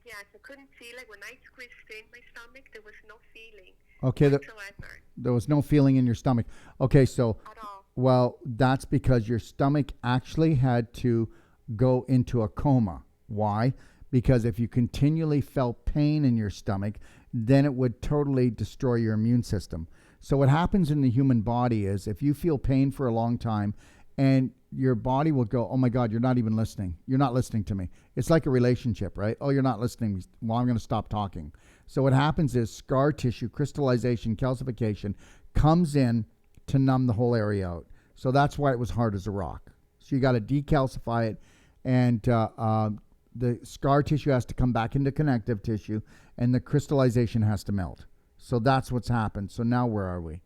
Yes, I couldn't feel it. When I squeezed in my stomach, there was no feeling
Okay,
whatsoever
there was no feeling in your stomach. Okay, so,
at all.
well, that's because your stomach actually had to go into a coma. Why? Because if you continually felt pain in your stomach, then it would totally destroy your immune system. So what happens in the human body is if you feel pain for a long time, and your body will go, oh my God, you're not even listening. You're not listening to me. It's like a relationship, right? Oh, you're not listening. Well, I'm going to stop talking. So what happens is scar tissue, crystallization, calcification comes in to numb the whole area out. So that's why it was hard as a rock. So you got to decalcify it, and the scar tissue has to come back into connective tissue, and the crystallization has to melt. So that's what's happened. So now where are we?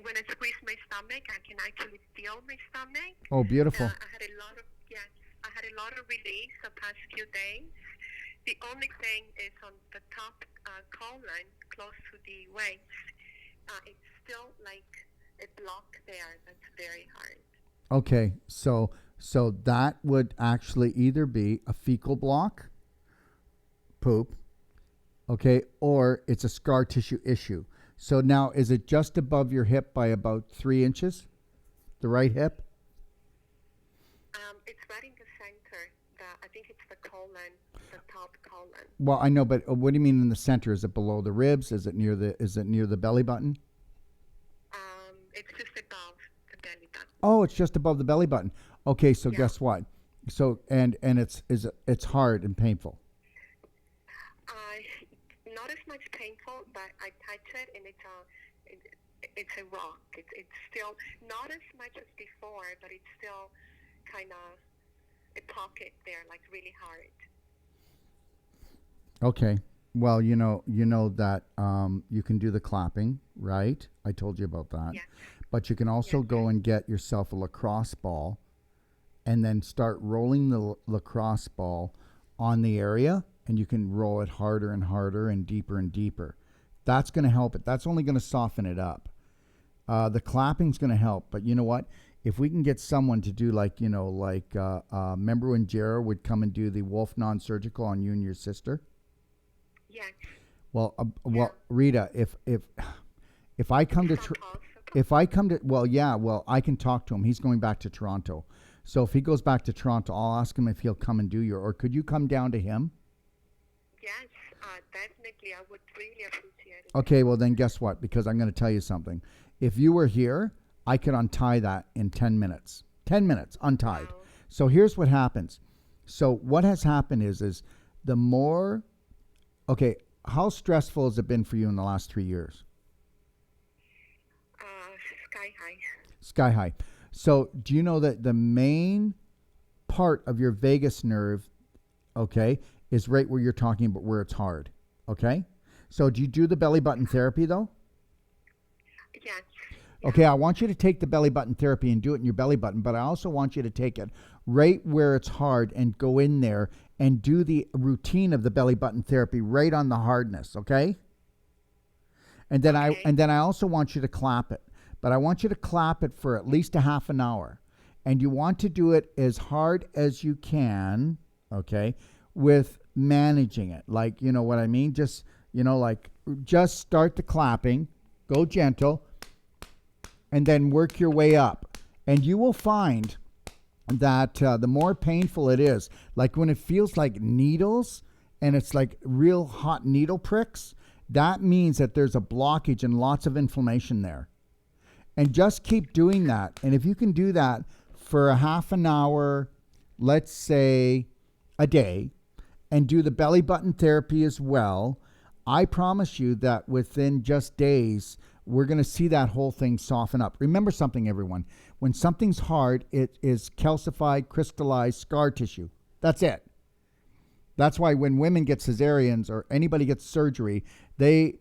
When I squeeze my stomach, I can actually feel my stomach.
Oh, beautiful.
I had a lot of relief the past few days. The only thing is on the top colon, close to the waist. It's still like a block there. That's very hard.
Okay, so that would actually either be a fecal block, poop, okay, or it's a scar tissue issue. So now, is it just above your hip by about 3 inches? The right hip?
It's right in the center. I think it's the colon, the top colon.
Well, I know, but what do you mean in the center? Is it below the ribs? Is it near the belly button?
It's just above the belly button.
Oh, it's just above the belly button. Okay, so
Yeah.
guess what? So and it's hard and painful.
Not as much painful, but I touch it and it's a rock. It's still not as much as before, but it's still kind of a pocket there, like really hard.
Okay. Well, you know that you can do the clapping, right? I told you about that.
Yeah.
But you can also go and get yourself a lacrosse ball, and then start rolling the lacrosse ball on the area, and you can roll it harder and harder and deeper. That's going to help it. That's only going to soften it up. The clapping's going to help, but you know what? If we can get someone to do remember when Jared would come and do the Wolfe non-surgical on you and your sister?
Yes.
Well, Rita, if I come to I can talk to him. He's going back to Toronto. So if he goes back to Toronto, I'll ask him if he'll come and do or could you come down to him?
Yes, definitely. I would really appreciate it.
Okay, well then guess what? Because I'm going to tell you something. If you were here, I could untie that in 10 minutes. 10 minutes, untied.
Wow.
So here's what happens. So what has happened is the more, okay, how stressful has it been for you in the last 3 years?
Sky high.
Sky high. So do you know that the main part of your vagus nerve, okay, is right where you're talking about where it's hard, okay? So do you do the belly button therapy though?
Yes.
Okay, I want you to take the belly button therapy and do it in your belly button, but I also want you to take it right where it's hard and go in there and do the routine of the belly button therapy right on the hardness, okay? And then I also want you to clap it. But I want you to clap it for at least a half an hour. And you want to do it as hard as you can, okay, with managing it. Like, you know what I mean? Just, just start the clapping, go gentle, and then work your way up. And you will find that the more painful it is, like when it feels like needles and it's like real hot needle pricks, that means that there's a blockage and lots of inflammation there. And just keep doing that. And if you can do that for a half an hour, let's say a day, and do the belly button therapy as well, I promise you that within just days, we're going to see that whole thing soften up. Remember something, everyone. When something's hard, it is calcified, crystallized scar tissue. That's it. That's why when women get cesareans or anybody gets surgery, they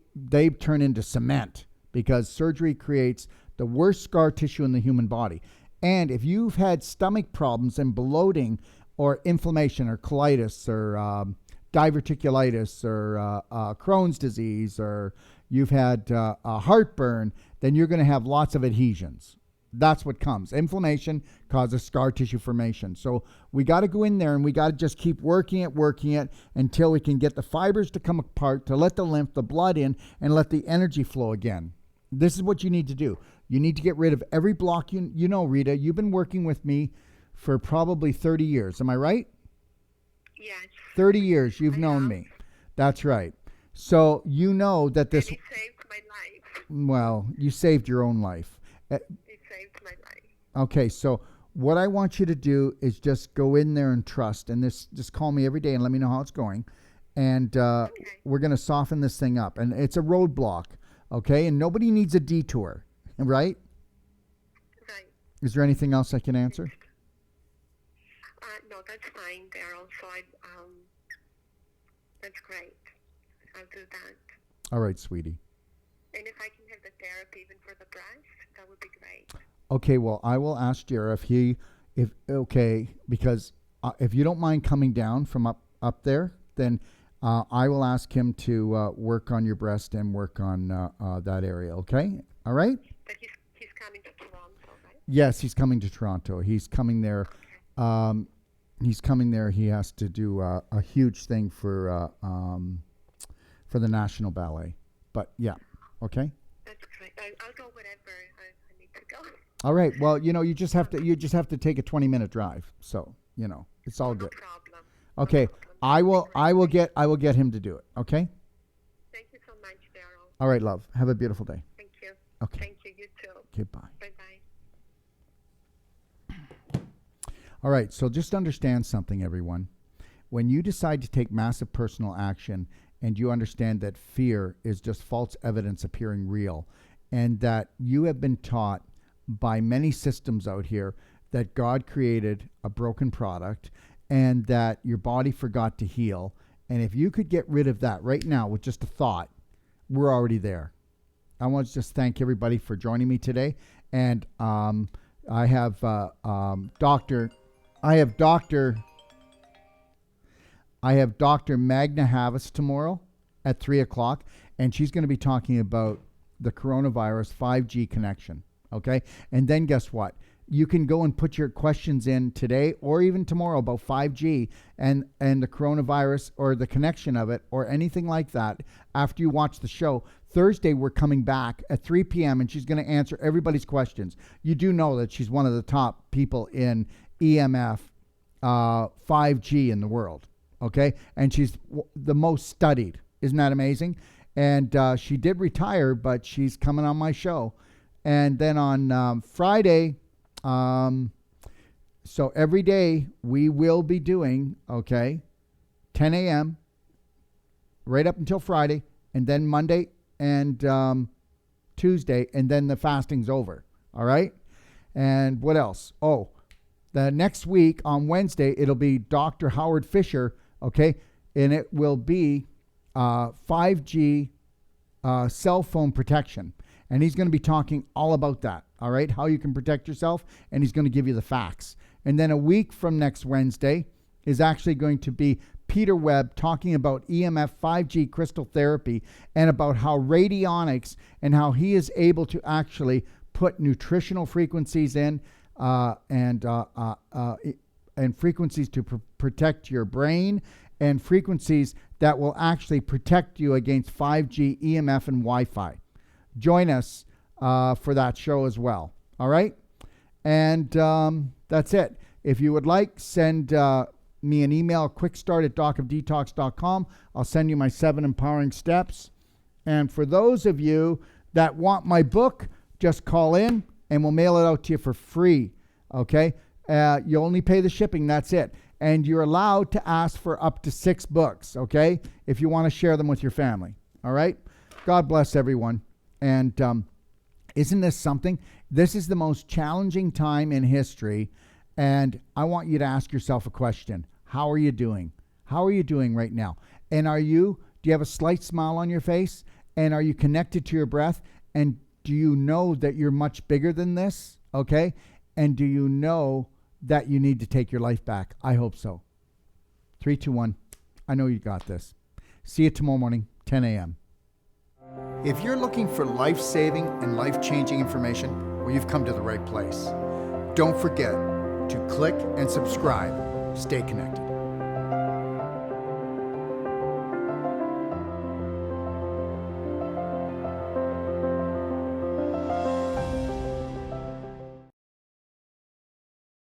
turn into cement, because surgery creates the worst scar tissue in the human body. And if you've had stomach problems and bloating or inflammation or colitis or diverticulitis or Crohn's disease, or you've had heartburn, then you're going to have lots of adhesions. That's what comes. Inflammation causes scar tissue formation. So we got to go in there and we got to just keep working it until we can get the fibers to come apart, to let the lymph, the blood in, and let the energy flow again. This is what you need to do. You need to get rid of every block. You know, Rita, you've been working with me for probably 30 years. Am I right?
Yes.
30 years you've known me. That's right. So you know that this...
And it saved my life.
Well, you saved your own life.
It saved my life.
Okay, so what I want you to do is just go in there and trust. And just call me every day and let me know how it's going. And we're going to soften this thing up. And it's a roadblock, okay? And nobody needs a detour, right?
Right.
Is there anything else I can answer?
No, that's fine, Darrell. So that's great. I'll do that.
All right, sweetie.
And if I can have the therapy even for the breast, that would be great.
Okay, well, I will ask Jared because if you don't mind coming down from up there, then I will ask him to work on your breast and work on that area, okay? All right?
But he's coming to Toronto, right?
Yes, he's coming to Toronto. He's coming there.
Okay.
He's coming there. He has to do a huge thing for the National Ballet. But, yeah, okay?
That's great. I'll go wherever I need to go.
All right. Well, you just have to take a 20-minute drive. So, it's all good.
No problem.
Okay.
No problem.
I will get him to do it. Okay?
Thank you so much, Darrell.
All right, love. Have a beautiful day.
Thank you.
Okay.
Thank you. You too.
Okay, bye.
Bye-bye.
All right. So just understand something, everyone. When you decide to take massive personal action and you understand that fear is just false evidence appearing real, and that you have been taught by many systems out here that God created a broken product and that your body forgot to heal. And if you could get rid of that right now with just a thought, we're already there. I want to just thank everybody for joining me today. And I have Dr. Magna Havas tomorrow at 3:00, and she's going to be talking about the coronavirus 5G connection. Okay. And then guess what? You can go and put your questions in today or even tomorrow about 5G and the coronavirus or the connection of it or anything like that after you watch the show. Thursday, we're coming back at 3 p.m. and she's going to answer everybody's questions. You do know that she's one of the top people in EMF 5G in the world. Okay. And she's the most studied. Isn't that amazing? And she did retire, but she's coming on my show. And then on Friday, so every day we will be doing, 10 a.m. right up until Friday, and then Monday and Tuesday, and then the fasting's over. All right? And what else? Oh, the next week on Wednesday, it'll be Dr. Howard Fisher, and it will be 5G cell phone protection. And he's going to be talking all about that, all right, how you can protect yourself, and he's going to give you the facts. And then a week from next Wednesday is actually going to be Peter Webb talking about EMF 5G crystal therapy and about how radionics and how he is able to actually put nutritional frequencies in and frequencies to protect your brain, and frequencies that will actually protect you against 5G, EMF, and Wi-Fi. Join us for that show as well. All right? And that's it. If you would like, send me an email, quickstart@docofdetox.com. I'll send you my 7 empowering steps. And for those of you that want my book, just call in and we'll mail it out to you for free. Okay? You only pay the shipping. That's it. And you're allowed to ask for up to 6 books. Okay? If you want to share them with your family. All right? God bless everyone. And isn't this something? This is the most challenging time in history. And I want you to ask yourself a question. How are you doing? How are you doing right now? And do you have a slight smile on your face? And are you connected to your breath? And do you know that you're much bigger than this? Okay? And do you know that you need to take your life back? I hope so. 3, 2, 1. I know you got this. See you tomorrow morning, 10 a.m. If you're looking for life-saving and life-changing information, well, you've come to the right place. Don't forget to click and subscribe. Stay connected.